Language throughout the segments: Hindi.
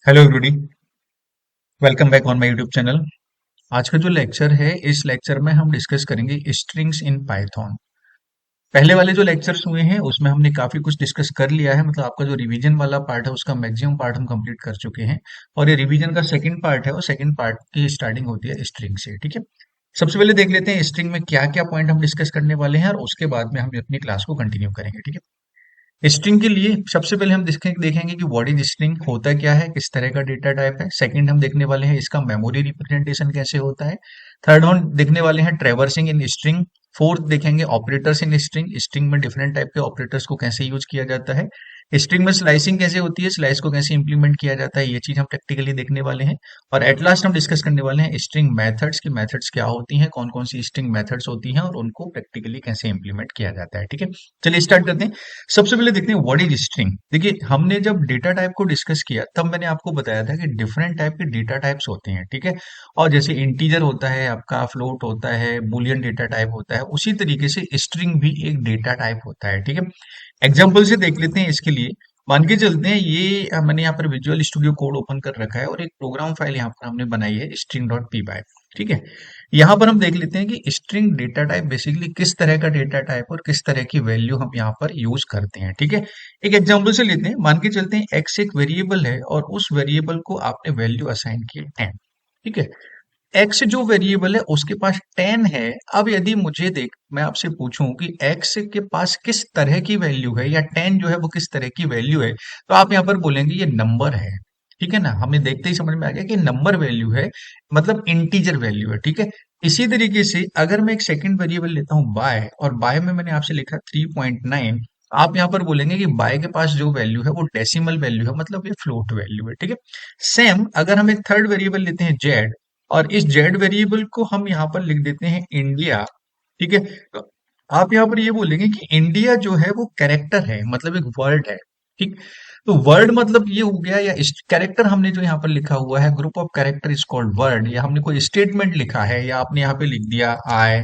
Hello everybody, welcome back on my YouTube channel. आज का जो लेक्चर है, इस लेक्चर में हम डिस्कस करेंगे स्ट्रिंग्स इन पाइथन। पहले वाले जो लेक्चर्स हुए हैं उसमें हमने काफी कुछ डिस्कस कर लिया है, मतलब आपका जो रिवीजन वाला पार्ट है उसका मैक्सिमम पार्ट हम कंप्लीट कर चुके हैं। और ये रिवीजन का सेकंड पार्ट है और सेकंड पार्ट की स्टार्टिंग होती है स्ट्रिंग से। ठीक है, सबसे पहले देख लेते हैं स्ट्रिंग में क्या क्या पॉइंट हम डिस्कस करने वाले हैं और उसके बाद में हम अपनी क्लास को कंटिन्यू करेंगे। ठीक है, स्ट्रिंग के लिए सबसे पहले हम देखेंगे कि व्हाट इज स्ट्रिंग, होता क्या है, किस तरह का डेटा टाइप है। सेकंड हम देखने वाले हैं इसका मेमोरी रिप्रेजेंटेशन कैसे होता है। थर्ड हम देखने वाले हैं ट्रैवर्सिंग इन स्ट्रिंग। फोर्थ देखेंगे ऑपरेटर्स इन स्ट्रिंग, स्ट्रिंग में डिफरेंट टाइप के ऑपरेटर्स को कैसे यूज किया जाता है। स्ट्रिंग में स्लाइसिंग कैसे होती है, स्लाइस को कैसे इंप्लीमेंट किया जाता है, ये चीज हम प्रैक्टिकली देखने वाले हैं। और एट लास्ट हम डिस्कस करने वाले हैं स्ट्रिंग मेथड्स की मेथड्स क्या होती हैं, कौन कौन सी स्ट्रिंग मेथड्स होती हैं और उनको प्रैक्टिकली कैसे इंप्लीमेंट किया जाता है। ठीक है, चलिए स्टार्ट करते हैं। सबसे पहले देखते हैं व्हाट इज स्ट्रिंग। देखिए, हमने जब डेटा टाइप को डिस्कस किया तब मैंने आपको बताया था कि डिफरेंट टाइप के डेटा टाइप्स होते हैं। ठीक है, और जैसे इंटीजर होता है आपका, फ्लोट होता है, बुलियन डेटा टाइप होता है, उसी तरीके से स्ट्रिंग भी एक डेटा टाइप होता है। ठीक है, एग्जाम्पल से देख लेते हैं इसके लिए। मान के चलते हैं ये मैंने यहाँ पर विजुअल स्टूडियो कोड ओपन कर रखा है और एक प्रोग्राम फाइल यहाँ पर हमने बनाई है string डॉट पी वाई। ठीक है, यहाँ पर हम देख लेते हैं कि स्ट्रिंग डेटा टाइप बेसिकली किस तरह का डेटा टाइप और किस तरह की वैल्यू हम यहाँ पर यूज करते हैं। ठीक है, एक एग्जांपल से लेते हैं। मान के चलते हैं एक्स एक वेरिएबल है और उस वेरिएबल को आपने वैल्यू असाइन की 10। ठीक है, एक्स जो वेरिएबल है उसके पास 10 है। अब यदि मुझे देख मैं आपसे पूछूं कि एक्स के पास किस तरह की वैल्यू है या 10 जो है वो किस तरह की वैल्यू है, तो आप यहाँ पर बोलेंगे ये नंबर है। ठीक है ना, हमें देखते ही समझ में आ गया कि नंबर वैल्यू है, मतलब इंटीजर वैल्यू है। ठीक है, इसी तरीके से अगर मैं एक सेकंड वेरिएबल लेता हूँ बाय, और बाय में मैंने आपसे लिखा 3.9, आप यहाँ पर बोलेंगे कि बाय के पास जो वैल्यू है वो डेसिमल वैल्यू है, मतलब ये फ्लोट वैल्यू है। ठीक है, सेम अगर हम एक थर्ड वेरिएबल लेते हैं जेड, और इस जेड वेरिएबल को हम यहाँ पर लिख देते हैं इंडिया। ठीक है, तो आप यहाँ पर ये बोलेंगे कि इंडिया जो है वो कैरेक्टर है, मतलब एक वर्ड है। ठीक, तो वर्ड मतलब ये हो गया, या कैरेक्टर हमने जो यहाँ पर लिखा हुआ है, group of character is called word, या हमने कोई स्टेटमेंट लिखा है या आपने यहाँ पे लिख दिया आई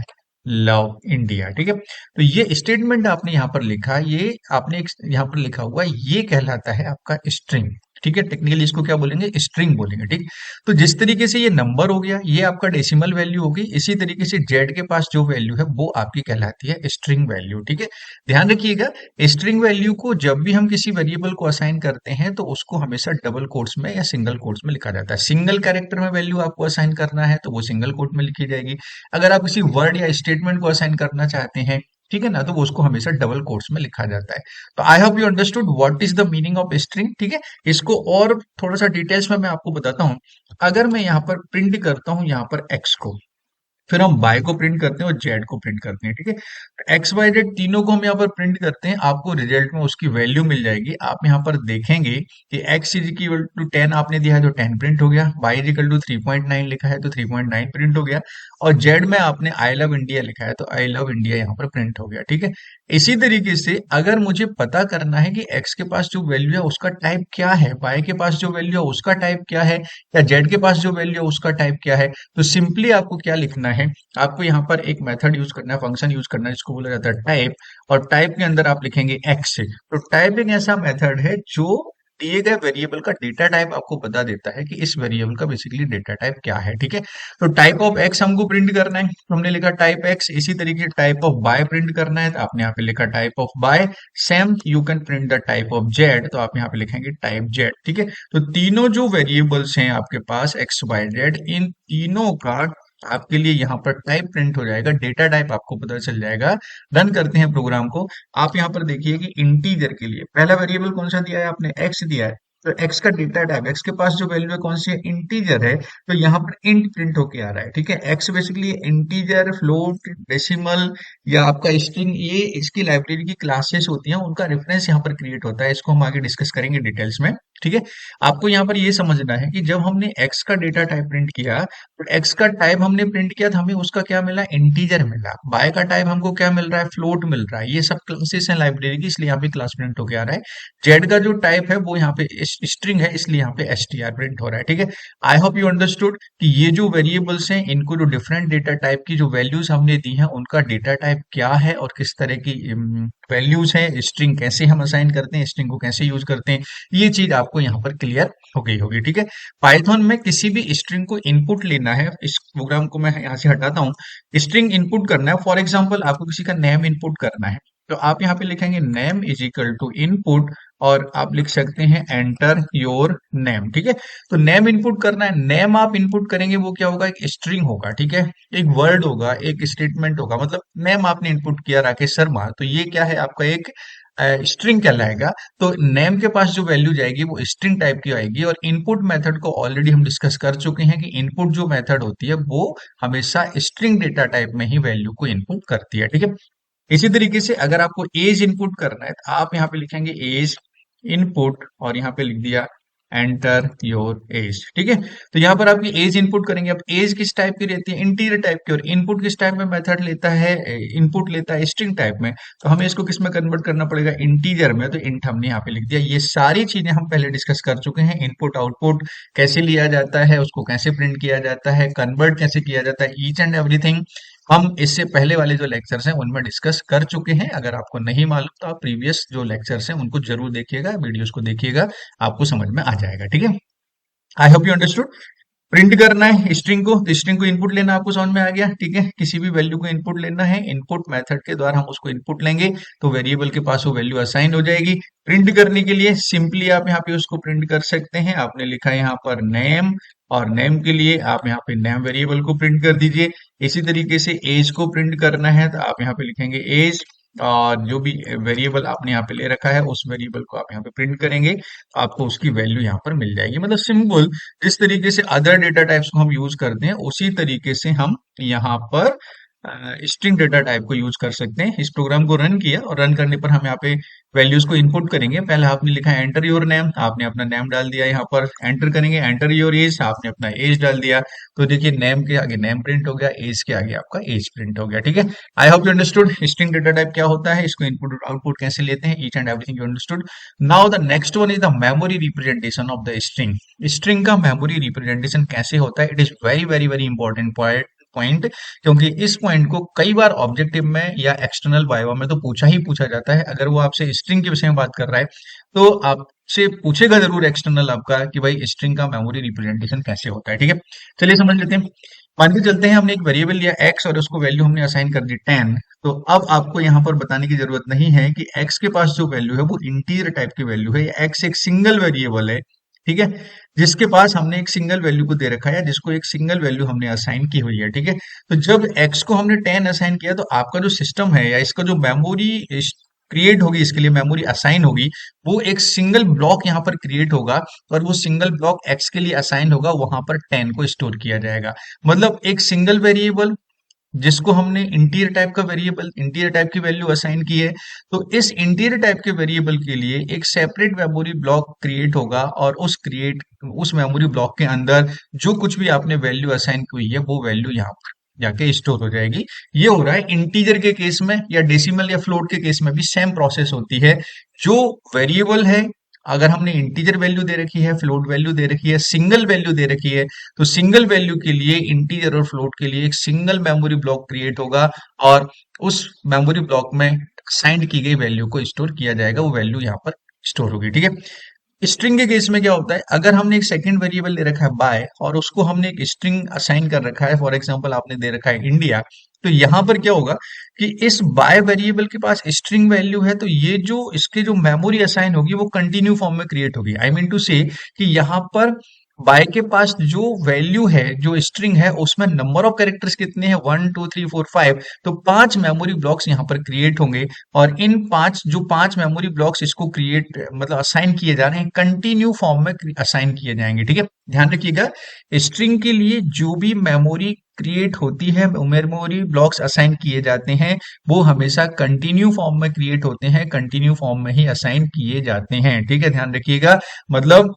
लव इंडिया। ठीक है, तो ये स्टेटमेंट आपने यहाँ पर लिखा, ये आपने यहाँ पर लिखा हुआ, ये कहलाता है आपका स्ट्रिंग। ठीक है, टेक्निकली इसको क्या बोलेंगे, स्ट्रिंग बोलेंगे। ठीक, तो जिस तरीके से ये नंबर हो गया, ये आपका डेसिमल वैल्यू होगी, इसी तरीके से जेड के पास जो वैल्यू है वो आपकी कहलाती है स्ट्रिंग वैल्यू। ठीक है, ध्यान रखिएगा, स्ट्रिंग वैल्यू को जब भी हम किसी वेरिएबल को असाइन करते हैं तो उसको हमेशा डबल कोट्स में या सिंगल कोट्स में लिखा जाता है। सिंगल कैरेक्टर में वैल्यू आपको असाइन करना है तो वो सिंगल कोट में लिखी जाएगी। अगर आप किसी वर्ड या स्टेटमेंट को असाइन करना चाहते हैं, ठीक है ना, तो वो उसको हमेशा डबल कोट्स में लिखा जाता है। तो आई hope you understood what is the meaning of string. ठीक है, इसको और थोड़ा सा डिटेल्स में मैं आपको बताता हूँ। अगर मैं यहाँ पर प्रिंट करता हूँ यहाँ पर एक्स को, फिर हम बाय को प्रिंट करते हैं और जेड को प्रिंट करते हैं। ठीक है, एक्स वाई जेड तीनों को हम यहाँ पर प्रिंट करते हैं, आपको रिजल्ट में उसकी वैल्यू मिल जाएगी। आप यहाँ पर देखेंगे कि एक्स इज इक्वल टू 10 आपने दिया है तो 10 प्रिंट हो गया, वाई इज इक्वल टू 3.9 लिखा है तो 3.9 प्रिंट हो गया, और जेड में आपने आई लव इंडिया लिखा है तो आई लव इंडिया यहाँ पर प्रिंट हो गया। ठीक है, इसी तरीके से अगर मुझे पता करना है कि एक्स के पास जो वैल्यू है उसका टाइप क्या है, वाई के पास जो वैल्यू है उसका टाइप क्या है, या जेड के पास जो वैल्यू है उसका टाइप क्या है, तो सिंपली आपको क्या लिखना है, आपको यहाँ पर एक मेथड यूज करना है, फंक्शन यूज करना है, जिसको बोला जाता है टाइप। और टाइप के अंदर आप लिखेंगे एक्स। तो टाइप एक ऐसा मेथड है जो दिए गए वेरिएबल का डेटा टाइप आपको बता देता है कि इस वेरिएबल का बेसिकली डेटा टाइप क्या है। ठीक है, तो टाइप ऑफ एक्स हमको प्रिंट करना है तो हमने लिखा टाइप एक्स। इसी तरीके से टाइप ऑफ बाय प्रिंट करना है तो आपने यहाँ पे लिखा type of by. Same you can print the type of z, तो आप यहाँ पे लिखेंगे टाइप जेड। ठीक है, तो तीनों जो वेरिएबल्स हैं आपके पास एक्स वाई जेड, इन तीनों का आपके लिए यहाँ पर टाइप प्रिंट हो जाएगा, डेटा टाइप आपको पता चल जाएगा। रन करते हैं प्रोग्राम को। आप यहाँ पर देखिए कि इंटीजर के लिए पहला वेरिएबल कौन सा दिया है, आपने एक्स दिया है, तो एक्स का डेटा टाइप, एक्स के पास जो वैल्यू है कौन सी है, इंटीजर है, तो यहाँ पर इंट प्रिंट होके आ रहा है। ठीक है, x basically integer, float, decimal या आपका स्ट्रिंग, ये इसकी लाइब्रेरी की क्लासेस होती हैं, उनका रेफरेंस यहाँ पर क्रिएट होता है। इसको हम आगे डिस्कस करेंगे डिटेल्स में। ठीक है, आपको यहाँ पर ये समझना है कि जब हमने एक्स का डेटा टाइप प्रिंट किया, तो एक्स का टाइप हमने प्रिंट किया तो हमें उसका क्या मिला, इंटीजर मिला। बाय का टाइप हमको क्या मिल रहा है, फ्लोट मिल रहा है। ये सब क्लासेस हैं लाइब्रेरी की, इसलिए यहाँ पे क्लास प्रिंट होके आ रहा है। जेड का जो टाइप है वो यहाँ पे स्ट्रिंग है, इसलिए यहाँ पे एसटीआर प्रिंट हो रहा है। ठीक है, आई होप यू अंडरस्टूड कि ये जो वेरिएबल्स हैं इनको जो डिफरेंट डेटा टाइप की जो वैल्यूज हमने दी हैं उनका डेटा टाइप क्या है और किस तरह की वैल्यूज है, स्ट्रिंग कैसे हम असाइन करते हैं, स्ट्रिंग को कैसे यूज करते हैं, ये चीज आपको यहाँ पर क्लियर हो गई होगी। ठीक है, पाइथन में किसी भी स्ट्रिंग को इनपुट लेना है, इस प्रोग्राम को मैं यहाँ से हटाता हूँ। स्ट्रिंग इनपुट करना है, फॉर एग्जाम्पल आपको किसी का नेम इनपुट करना है, तो आप यहाँ पे लिखेंगे name is equal to input, और आप लिख सकते हैं एंटर योर नेम। ठीक है, तो नेम इनपुट करना है, नेम आप इनपुट करेंगे, वो क्या होगा, एक स्ट्रिंग होगा। ठीक है, एक वर्ड होगा, एक स्टेटमेंट होगा, मतलब नेम आपने इनपुट किया राकेश शर्मा, तो ये क्या है, आपका एक स्ट्रिंग कहलाएगा। तो नेम के पास जो वैल्यू जाएगी वो स्ट्रिंग टाइप की आएगी। और इनपुट मेथड को ऑलरेडी हम डिस्कस कर चुके हैं कि इनपुट जो मेथड होती है वो हमेशा स्ट्रिंग डेटा टाइप में ही वैल्यू को इनपुट करती है। ठीक है, इसी तरीके से अगर आपको एज इनपुट करना है तो आप यहाँ पे लिखेंगे एज इनपुट, और यहाँ पे लिख दिया एंटर योर एज। ठीक है, तो यहाँ पर आपकी एज इनपुट करेंगे। अब एज किस टाइप की रहती है, इंटीजर टाइप की, और इनपुट किस टाइप में मेथड लेता है, इनपुट लेता है स्ट्रिंग टाइप में, तो हमें इसको किस में कन्वर्ट करना पड़ेगा, इंटीजर में, तो इंट हमने यहाँ पे लिख दिया। ये सारी चीजें हम पहले डिस्कस कर चुके हैं, इनपुट आउटपुट कैसे लिया जाता है, उसको कैसे प्रिंट किया जाता है, कन्वर्ट कैसे किया जाता है, ईच एंड एवरीथिंग हम इससे पहले वाले जो लेक्चर्स हैं उनमें डिस्कस कर चुके हैं। अगर आपको नहीं मालूम तो आप प्रीवियस जो लेक्चर्स हैं उनको जरूर देखिएगा, वीडियोस को देखिएगा, आपको समझ में आ जाएगा। ठीक है, आई होप यू अंडरस्टूड। प्रिंट करना है स्ट्रिंग को, तो स्ट्रिंग को इनपुट लेना आपको समझ में आ गया। ठीक है, किसी भी वैल्यू को इनपुट लेना है, इनपुट मेथड के द्वारा हम उसको इनपुट लेंगे तो वेरिएबल के पास वो वैल्यू असाइन हो जाएगी। प्रिंट करने के लिए सिंपली आप यहाँ पे उसको प्रिंट कर सकते हैं। आपने लिखा है यहाँ पर नेम, और नेम के लिए आप यहाँ पे नेम वेरिएबल को प्रिंट कर दीजिए। इसी तरीके से एज को प्रिंट करना है तो आप यहाँ पे लिखेंगे एज, और जो भी वेरिएबल आपने यहाँ पे ले रखा है उस वेरिएबल को आप यहाँ पे प्रिंट करेंगे तो आपको उसकी वैल्यू यहाँ पर मिल जाएगी। मतलब सिंपल, जिस तरीके से अदर डेटा टाइप्स को हम यूज करते हैं उसी तरीके से हम यहाँ पर स्ट्रिंग डेटा टाइप को यूज कर सकते हैं। इस प्रोग्राम को रन किया, और रन करने पर हम यहाँ पे वैल्यूज को इनपुट करेंगे। पहले आपने लिखा है एंटर योर नेम, आपने अपना नेम डाल दिया, यहाँ पर एंटर करेंगे एंटर योर एज, आपने अपना एज डाल दिया। तो देखिए नेम के आगे नेम प्रिंट हो गया, एज के आगे आपका एज प्रिंट हो गया। ठीक है, आई hope you understood string data type क्या होता है, इसको इनपुट आउटपुट कैसे लेते हैं, each and everything you understood. Now the next one is the memory representation of the string. String का मेमोरी रिप्रेजेंटेशन कैसे होता है, it is very very very important point, क्योंकि इस पॉइंट को कई बार ऑब्जेक्टिव में या एक्सटर्नल वाइवा में तो पूछा ही पूछा जाता है। अगर वो आपसे स्ट्रिंग के विषय में बात कर रहा है तो आपसे पूछेगा जरूर एक्सटर्नल आपका कि भाई स्ट्रिंग का मेमोरी रिप्रेजेंटेशन कैसे होता है। ठीक है, चलिए समझ लेते हैं। मान के चलते हैं हमने एक वेरिएबल लिया x और उसको वैल्यू हमने असाइन कर दी 10। तो अब आपको यहाँ पर बताने की जरूरत नहीं है कि x के पास जो वैल्यू है वो इंटीजर टाइप की वैल्यू है, x एक सिंगल वेरिएबल है। ठीक है, जिसके पास हमने एक सिंगल वैल्यू को दे रखा है, जिसको एक सिंगल वैल्यू हमने असाइन की हुई है। ठीक है, तो जब x को हमने 10 असाइन किया तो आपका जो सिस्टम है या इसका जो मेमोरी क्रिएट होगी, इसके लिए मेमोरी असाइन होगी, वो एक सिंगल ब्लॉक यहाँ पर क्रिएट होगा, और वो सिंगल ब्लॉक x के लिए असाइन होगा, वहां पर 10 को स्टोर किया जाएगा। मतलब एक सिंगल वेरिएबल जिसको हमने इंटीजर टाइप का वेरिएबल, इंटीजर टाइप की वैल्यू असाइन की है, तो इस इंटीजर टाइप के वेरिएबल के लिए एक सेपरेट मेमोरी ब्लॉक क्रिएट होगा, और उस मेमोरी ब्लॉक के अंदर जो कुछ भी आपने वैल्यू असाइन की हुई है वो वैल्यू यहाँ पर जाके स्टोर हो जाएगी। ये हो रहा है इंटीजर के केस में, या डेसिमल या फ्लोट के केस में भी सेम प्रोसेस होती है। जो वेरिएबल है, अगर हमने इंटीजर वैल्यू दे रखी है, फ्लोट वैल्यू दे रखी है, सिंगल वैल्यू दे रखी है, तो सिंगल वैल्यू के लिए, इंटीजर और फ्लोट के लिए एक सिंगल मेमोरी ब्लॉक क्रिएट होगा, और उस मेमोरी ब्लॉक में असाइंड की गई वैल्यू को स्टोर किया जाएगा, वो वैल्यू यहाँ पर स्टोर होगी। ठीक है, स्ट्रिंग के केस में क्या होता है, अगर हमने एक सेकंड वेरिएबल ले रखा है बाय, और उसको हमने एक स्ट्रिंग असाइन कर रखा है, फॉर एग्जांपल आपने दे रखा है इंडिया, तो यहां पर क्या होगा कि इस बाय वेरिएबल के पास स्ट्रिंग वैल्यू है, तो ये जो इसके जो मेमोरी असाइन होगी वो कंटिन्यू फॉर्म में क्रिएट होगी। आई मीन टू से कि यहाँ पर बाय के पास जो वैल्यू है, जो स्ट्रिंग है, उसमें नंबर ऑफ कैरेक्टर्स कितने हैं, 1 2 3 4 5, तो 5 मेमोरी ब्लॉक्स यहाँ पर क्रिएट होंगे, और इन पांच मेमोरी ब्लॉक्स इसको क्रिएट मतलब असाइन किए जा रहे हैं, कंटिन्यू फॉर्म में असाइन किए जाएंगे। ठीक है, ध्यान रखिएगा, स्ट्रिंग के लिए जो भी मेमोरी क्रिएट होती है, मेमोरी ब्लॉक्स असाइन किए जाते हैं, वो हमेशा कंटिन्यू फॉर्म में क्रिएट होते हैं, कंटिन्यू फॉर्म में ही असाइन किए जाते हैं। ठीक है, ध्यान रखिएगा। मतलब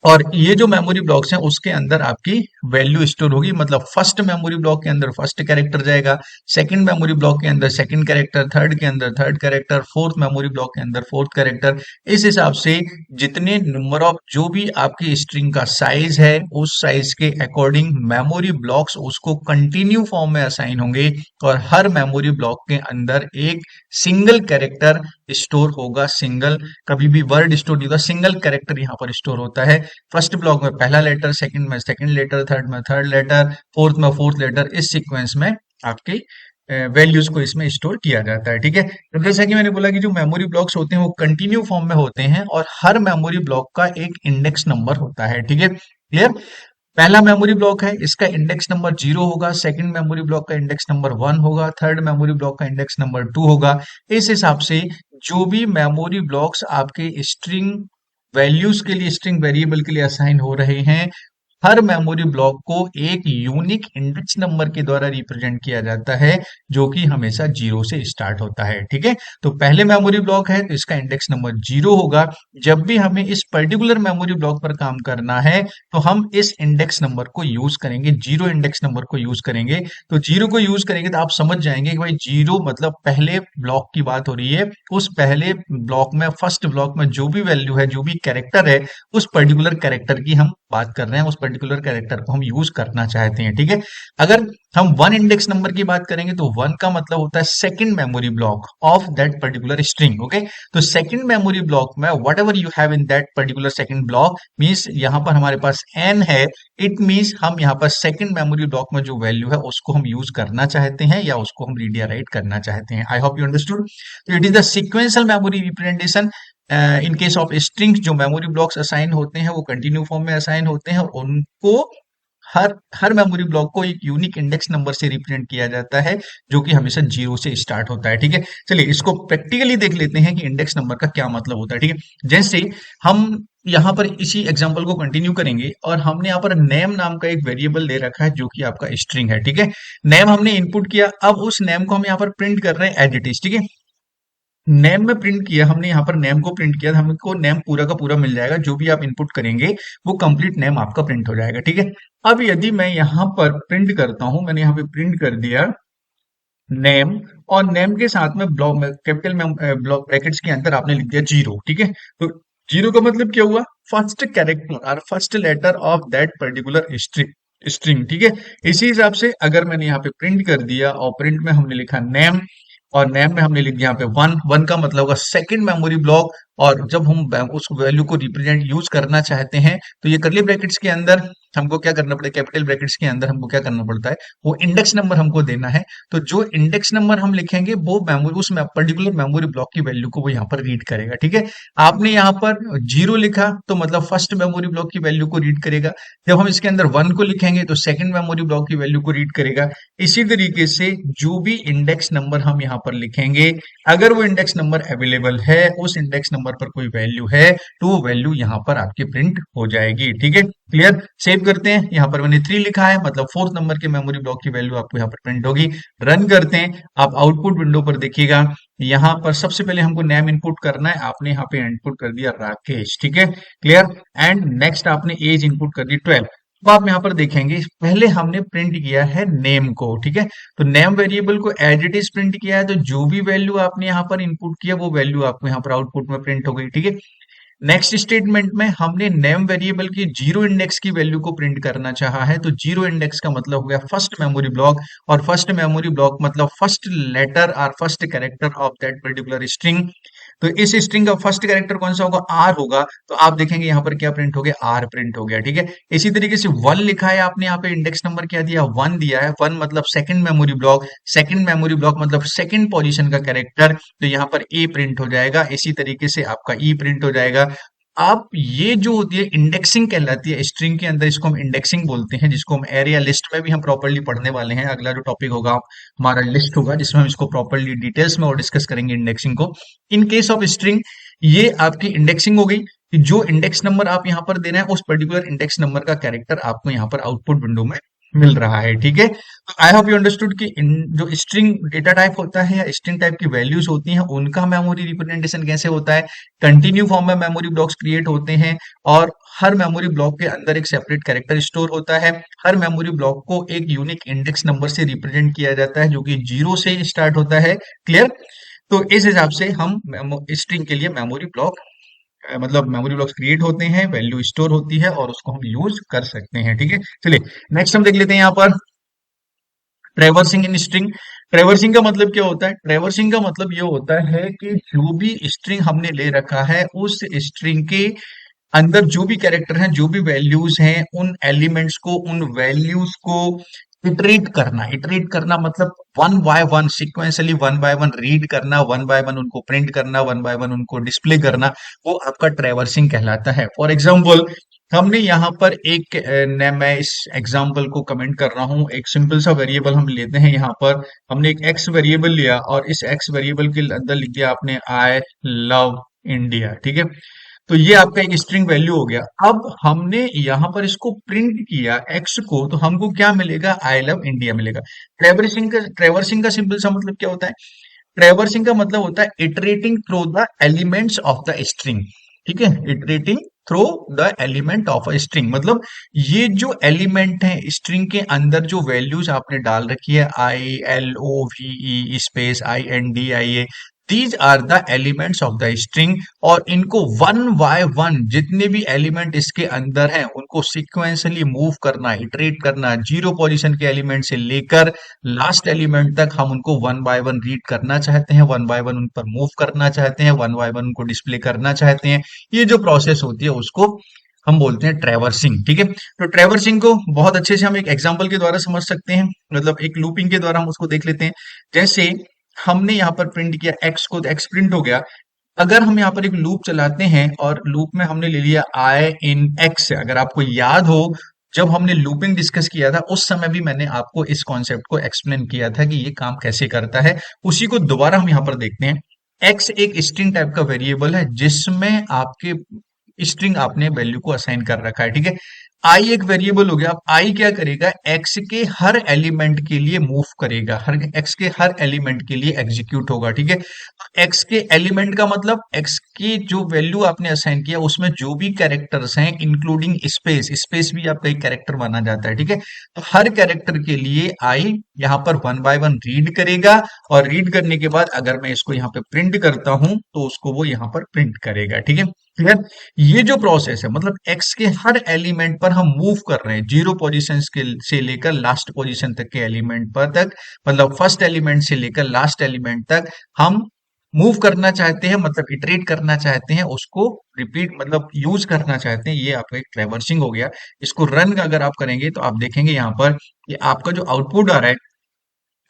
और ये जो मेमोरी ब्लॉक्स हैं उसके अंदर आपकी वैल्यू स्टोर होगी, मतलब फर्स्ट मेमोरी ब्लॉक के अंदर फर्स्ट कैरेक्टर जाएगा, सेकंड मेमोरी ब्लॉक के अंदर सेकंड कैरेक्टर, थर्ड के अंदर third character, fourth memory block के अंदर फोर्थ कैरेक्टर। इस हिसाब से जितने नंबर ऑफ जो भी आपकी स्ट्रिंग का साइज है उस साइज के अकॉर्डिंग मेमोरी ब्लॉक्स उसको कंटिन्यू फॉर्म में असाइन होंगे, और हर मेमोरी ब्लॉक के अंदर एक सिंगल कैरेक्टर स्टोर होगा। सिंगल, कभी भी वर्ड स्टोर नहीं होगा, सिंगल कैरेक्टर यहाँ पर स्टोर होता है। फर्स्ट ब्लॉक में पहला लेटर, सेकंड में सेकंड लेटर, थर्ड में थर्ड लेटर, फोर्थ में फोर्थ लेटर, इस सीक्वेंस में आपके वैल्यूज को इसमें स्टोर किया जाता है। ठीक है, तो जैसा कि मैंने बोला कि जो मेमोरी ब्लॉक्स होते हैं वो कंटिन्यू फॉर्म में होते हैं और हर मेमोरी ब्लॉक का एक इंडेक्स नंबर होता है। ठीक है, क्लियर। पहला मेमोरी ब्लॉक है, इसका इंडेक्स नंबर 0 होगा, सेकंड मेमोरी ब्लॉक का इंडेक्स नंबर 1 होगा, थर्ड मेमोरी ब्लॉक का इंडेक्स नंबर 2 होगा। इस हिसाब से जो भी मेमोरी ब्लॉक्स आपके स्ट्रिंग वैल्यूज के लिए, स्ट्रिंग वेरिएबल के लिए असाइन हो रहे हैं, हर मेमोरी ब्लॉक को एक यूनिक इंडेक्स नंबर के द्वारा रिप्रेजेंट किया जाता है, जो कि हमेशा 0 से स्टार्ट होता है। ठीक है, तो पहले मेमोरी ब्लॉक है तो इसका इंडेक्स नंबर 0 होगा। जब भी हमें इस पर्टिकुलर मेमोरी ब्लॉक पर काम करना है तो हम इस इंडेक्स नंबर को यूज करेंगे, 0 इंडेक्स नंबर को यूज करेंगे। तो 0 को यूज करेंगे तो आप समझ जाएंगे कि भाई 0 मतलब पहले ब्लॉक की बात हो रही है। उस पहले ब्लॉक में, फर्स्ट ब्लॉक में जो भी वैल्यू है, जो भी कैरेक्टर है, उस पर्टिकुलर कैरेक्टर की हम बात कर रहे हैं, उस पर्टिकुलर कैरेक्टर को हम यूज करना चाहते हैं। ठीक है, अगर हम 1 इंडेक्स नंबर की बात करेंगे तो 1 का मतलब होता है second memory block of that particular string. Okay, तो सेकंड मेमोरी ब्लॉक में what ever you have in that particular second block means यहाँ पर हमारे पास n है, इट मीन्स हम यहाँ पर सेकंड मेमोरी ब्लॉक में जो वैल्यू है उसको हम यूज करना चाहते हैं या उसको हम रीड या राइट करना चाहते हैं। I hope you understood. तो it is the sequential memory representation. In case of strings जो मेमोरी ब्लॉक्स असाइन होते हैं वो कंटिन्यू फॉर्म में असाइन होते हैं और उनको हर हर मेमोरी ब्लॉक को एक यूनिक इंडेक्स नंबर से रिप्रेजेंट किया जाता है, जो कि हमेशा 0 से स्टार्ट होता है। ठीक है, चलिए इसको प्रैक्टिकली देख लेते हैं कि इंडेक्स नंबर का क्या मतलब होता है। ठीक है, जैसे हम यहाँ पर इसी एग्जांपल को कंटिन्यू करेंगे और हमने यहाँ पर नेम नाम का एक वेरिएबल दे रखा है जो कि आपका स्ट्रिंग है। ठीक है, नेम हमने इनपुट किया, अब उस नेम को हम यहाँ पर प्रिंट कर रहे हैं एज इट इज। ठीक है, नेम में प्रिंट किया हमने, यहाँ पर नेम को प्रिंट किया, हमको नेम पूरा का पूरा मिल जाएगा, जो भी आप इनपुट करेंगे वो कंप्लीट नेम आपका प्रिंट हो जाएगा। ठीक है, अब यदि मैं यहाँ पर प्रिंट करता हूं, मैंने यहाँ पे प्रिंट कर दिया नेम, और नेम के साथ में ब्लॉक में कैपिटल में ब्लॉक ब्रैकेट्स के अंदर आपने लिख दिया 0। ठीक है, तो 0 का मतलब क्या हुआ, फर्स्ट कैरेक्टर और first letter of that particular string. ठीक है, इसी हिसाब से अगर मैंने यहाँ पे प्रिंट कर दिया और प्रिंट में हमने लिखा नेम और नेम में हमने लिख दिया यहाँ पे 1, 1 का मतलब होगा सेकंड मेमोरी ब्लॉक। और जब हम उस वैल्यू को रिप्रेजेंट यूज करना चाहते हैं तो ये कर्ली ब्रैकेट्स के अंदर हमको क्या करना पड़ता है, कैपिटल ब्रैकेट्स के अंदर हमको क्या करना पड़ता है, वो इंडेक्स नंबर हमको देना है। तो जो इंडेक्स नंबर हम लिखेंगे वो मेमोरी, उस पर्टिकुलर मेमोरी ब्लॉक की वैल्यू को वो यहाँ पर रीड करेगा। ठीक है, आपने यहाँ पर 0 लिखा तो मतलब फर्स्ट मेमोरी ब्लॉक की वैल्यू को रीड करेगा। जब हम इसके अंदर 1 को लिखेंगे तो सेकंड मेमोरी ब्लॉक की वैल्यू को रीड करेगा। इसी तरीके से जो भी इंडेक्स नंबर हम यहाँ पर लिखेंगे, अगर वो इंडेक्स नंबर अवेलेबल है, उस इंडेक्स नंबर पर कोई वैल्यू है, तो वो वैल्यू यहाँ पर आपकी प्रिंट हो जाएगी। ठीक है, क्लियर। सेव करते हैं, यहाँ पर मैंने 3 लिखा है, मतलब फोर्थ नंबर के मेमोरी ब्लॉक की वैल्यू आपको यहाँ पर प्रिंट होगी। रन करते हैं, आप आउटपुट विंडो पर देखिएगा, यहाँ पर सबसे पहले हमको नेम इनपुट करना है, आपने यहाँ पे इनपुट कर दिया राकेश। ठीक है, क्लियर। एंड नेक्स्ट आपने एज इनपुट कर दी 12। अब आप यहाँ पर देखेंगे पहले हमने प्रिंट किया है नेम को। ठीक है, तो नेम वेरिएबल को एज इट इज प्रिंट किया है, तो जो भी वैल्यू आपने यहाँ पर इनपुट किया वो वैल्यू आपको यहाँ पर आउटपुट में प्रिंट हो गई। ठीक है, नेक्स्ट स्टेटमेंट में हमने नेम वेरिएबल की 0 इंडेक्स की वैल्यू को प्रिंट करना चाहा है, तो 0 इंडेक्स का मतलब हो गया फर्स्ट मेमोरी ब्लॉक, और फर्स्ट मेमोरी ब्लॉक मतलब फर्स्ट लेटर और first character of that particular string. तो इस स्ट्रिंग का फर्स्ट कैरेक्टर कौन सा होगा, आर होगा, तो आप देखेंगे यहाँ पर क्या प्रिंट हो गया, आर प्रिंट हो गया। ठीक है, इसी तरीके से 1 लिखा है आपने, यहाँ पे इंडेक्स नंबर क्या दिया, 1 दिया है, 1 मतलब second memory block, second memory block मतलब सेकंड पोजीशन का कैरेक्टर, तो यहाँ पर ए प्रिंट हो जाएगा। इसी तरीके से आपका ई प्रिंट हो जाएगा। आप ये जो होती है इंडेक्सिंग कहलाती है स्ट्रिंग के अंदर, इसको हम इंडेक्सिंग बोलते हैं, जिसको हम एरे या लिस्ट में भी हम प्रॉपर्ली पढ़ने वाले हैं। अगला जो टॉपिक होगा हमारा लिस्ट होगा, जिसमें हम इसको प्रॉपर्ली डिटेल्स में और डिस्कस करेंगे इंडेक्सिंग को। इन केस ऑफ स्ट्रिंग ये आपकी इंडेक्सिंग हो गई कि जो इंडेक्स नंबर आप यहाँ पर दे रहे हैं उस पर्टिकुलर इंडेक्स नंबर का कैरेक्टर आपको यहाँ पर आउटपुट विंडो में मिल रहा है। ठीक है, तो आई होप यू अंडरस्टूड कि जो स्ट्रिंग डेटा टाइप होता है या स्ट्रिंग टाइप की वैल्यूज होती हैं उनका मेमोरी रिप्रेजेंटेशन कैसे होता है। कंटिन्यू फॉर्म में मेमोरी ब्लॉक्स क्रिएट होते हैं और हर मेमोरी ब्लॉक के अंदर एक सेपरेट कैरेक्टर स्टोर होता है। हर मेमोरी ब्लॉक को एक यूनिक इंडेक्स नंबर से रिप्रेजेंट किया जाता है जो कि 0 से स्टार्ट होता है। क्लियर। तो इस हिसाब से हम स्ट्रिंग के लिए मेमोरी ब्लॉक मतलब मेमोरी ब्लॉक्स क्रिएट होते हैं, वैल्यू स्टोर होती है और उसको हम यूज कर सकते हैं। ठीक है, चलिए नेक्स्ट हम देख लेते हैं यहाँ पर ट्रेवर्सिंग इन स्ट्रिंग। ट्रेवर्सिंग का मतलब क्या होता है। ट्रेवर्सिंग का मतलब ये होता है कि जो भी स्ट्रिंग हमने ले रखा है उस स्ट्रिंग के अंदर जो भी कैरेक्टर हैं, जो भी वैल्यूज हैं, उन एलिमेंट्स को, उन वैल्यूज को इटरेट करना। इटरेट करना मतलब one by one, sequentially one by one read करना, वन बाय वन उनको प्रिंट करना, वन बाय वन उनको डिस्प्ले करना, वो आपका ट्रैवर्सिंग कहलाता है। फॉर एग्जाम्पल हमने यहाँ पर एक मैं इस एग्जाम्पल को कमेंट कर रहा हूँ। एक सिंपल सा वेरिएबल हम लेते हैं यहाँ पर। हमने एक एक्स वेरिएबल लिया और इस एक्स वेरिएबल के अंदर लिख दिया आपने आई लव इंडिया। ठीक है, तो ये आपका एक स्ट्रिंग वैल्यू हो गया। अब हमने यहाँ पर इसको प्रिंट किया एक्स को, तो हमको क्या मिलेगा, आई लव इंडिया मिलेगा। ट्रेवर्सिंग का सिंपल सा मतलब क्या होता है। ट्रेवर्सिंग का मतलब होता है iterating through the elements of the string. ठीक है, iterating through the element of a string मतलब ये जो एलिमेंट है स्ट्रिंग के अंदर, जो वैल्यूज आपने डाल रखी है, I L O V E space I N D I A, these are the elements of the string. और इनको वन बाय वन जितने भी एलिमेंट इसके अंदर हैं उनको सिक्वेंसली मूव करना, इटरेट करना, जीरो पोजीशन के एलिमेंट से लेकर लास्ट एलिमेंट तक हम उनको वन बाय वन रीड करना चाहते हैं, वन बाय वन उन पर मूव करना चाहते हैं, वन बाय वन उनको डिस्प्ले करना चाहते हैं। ये जो प्रोसेस होती है उसको हम बोलते हैं ट्रैवर्सिंग। ठीक है, तो ट्रैवर्सिंग को बहुत अच्छे से हम एक एग्जांपल के द्वारा समझ सकते हैं, मतलब एक लूपिंग के द्वारा हम उसको देख लेते हैं। जैसे हमने यहाँ पर प्रिंट किया एक्स को, तो एक्स प्रिंट हो गया। अगर हम यहाँ पर एक लूप चलाते हैं और लूप में हमने ले लिया आई इन एक्स, अगर आपको याद हो जब हमने लूपिंग डिस्कस किया था उस समय भी मैंने आपको इस कॉन्सेप्ट को एक्सप्लेन किया था कि ये काम कैसे करता है। उसी को दोबारा हम यहाँ पर देखते हैं। एक्स एक स्ट्रिंग टाइप का वेरिएबल है जिसमें आपके स्ट्रिंग आपने वैल्यू को असाइन कर रखा है। ठीक है, आई एक वेरिएबल हो गया। अब आई क्या करेगा, एक्स के हर एलिमेंट के लिए मूव करेगा, हर एक्स के हर एलिमेंट के लिए एग्जीक्यूट होगा। ठीक है, एक्स के एलिमेंट का मतलब एक्स की जो वैल्यू आपने असाइन किया उसमें जो भी कैरेक्टर्स हैं इंक्लूडिंग स्पेस, स्पेस भी आपका एक कैरेक्टर माना जाता है। ठीक है, तो हर कैरेक्टर के लिए आई यहाँ पर वन बाय वन रीड करेगा और रीड करने के बाद अगर मैं इसको यहाँ पे प्रिंट करता हूं तो उसको वो यहाँ पर प्रिंट करेगा। ठीक है, क्लियर। ये जो प्रोसेस है मतलब एक्स के हर एलिमेंट पर हम मूव कर रहे हैं, जीरो पोजीशन के से लेकर लास्ट पोजीशन तक के एलिमेंट पर तक, मतलब फर्स्ट एलिमेंट से लेकर लास्ट एलिमेंट तक हम मूव करना चाहते हैं, मतलब इटरेट करना चाहते हैं, उसको रिपीट मतलब यूज करना चाहते हैं। ये आपका एक ट्रैवर्सिंग हो गया। इसको रन अगर आप करेंगे तो आप देखेंगे यहाँ पर कि आपका जो आउटपुट आ रहा है,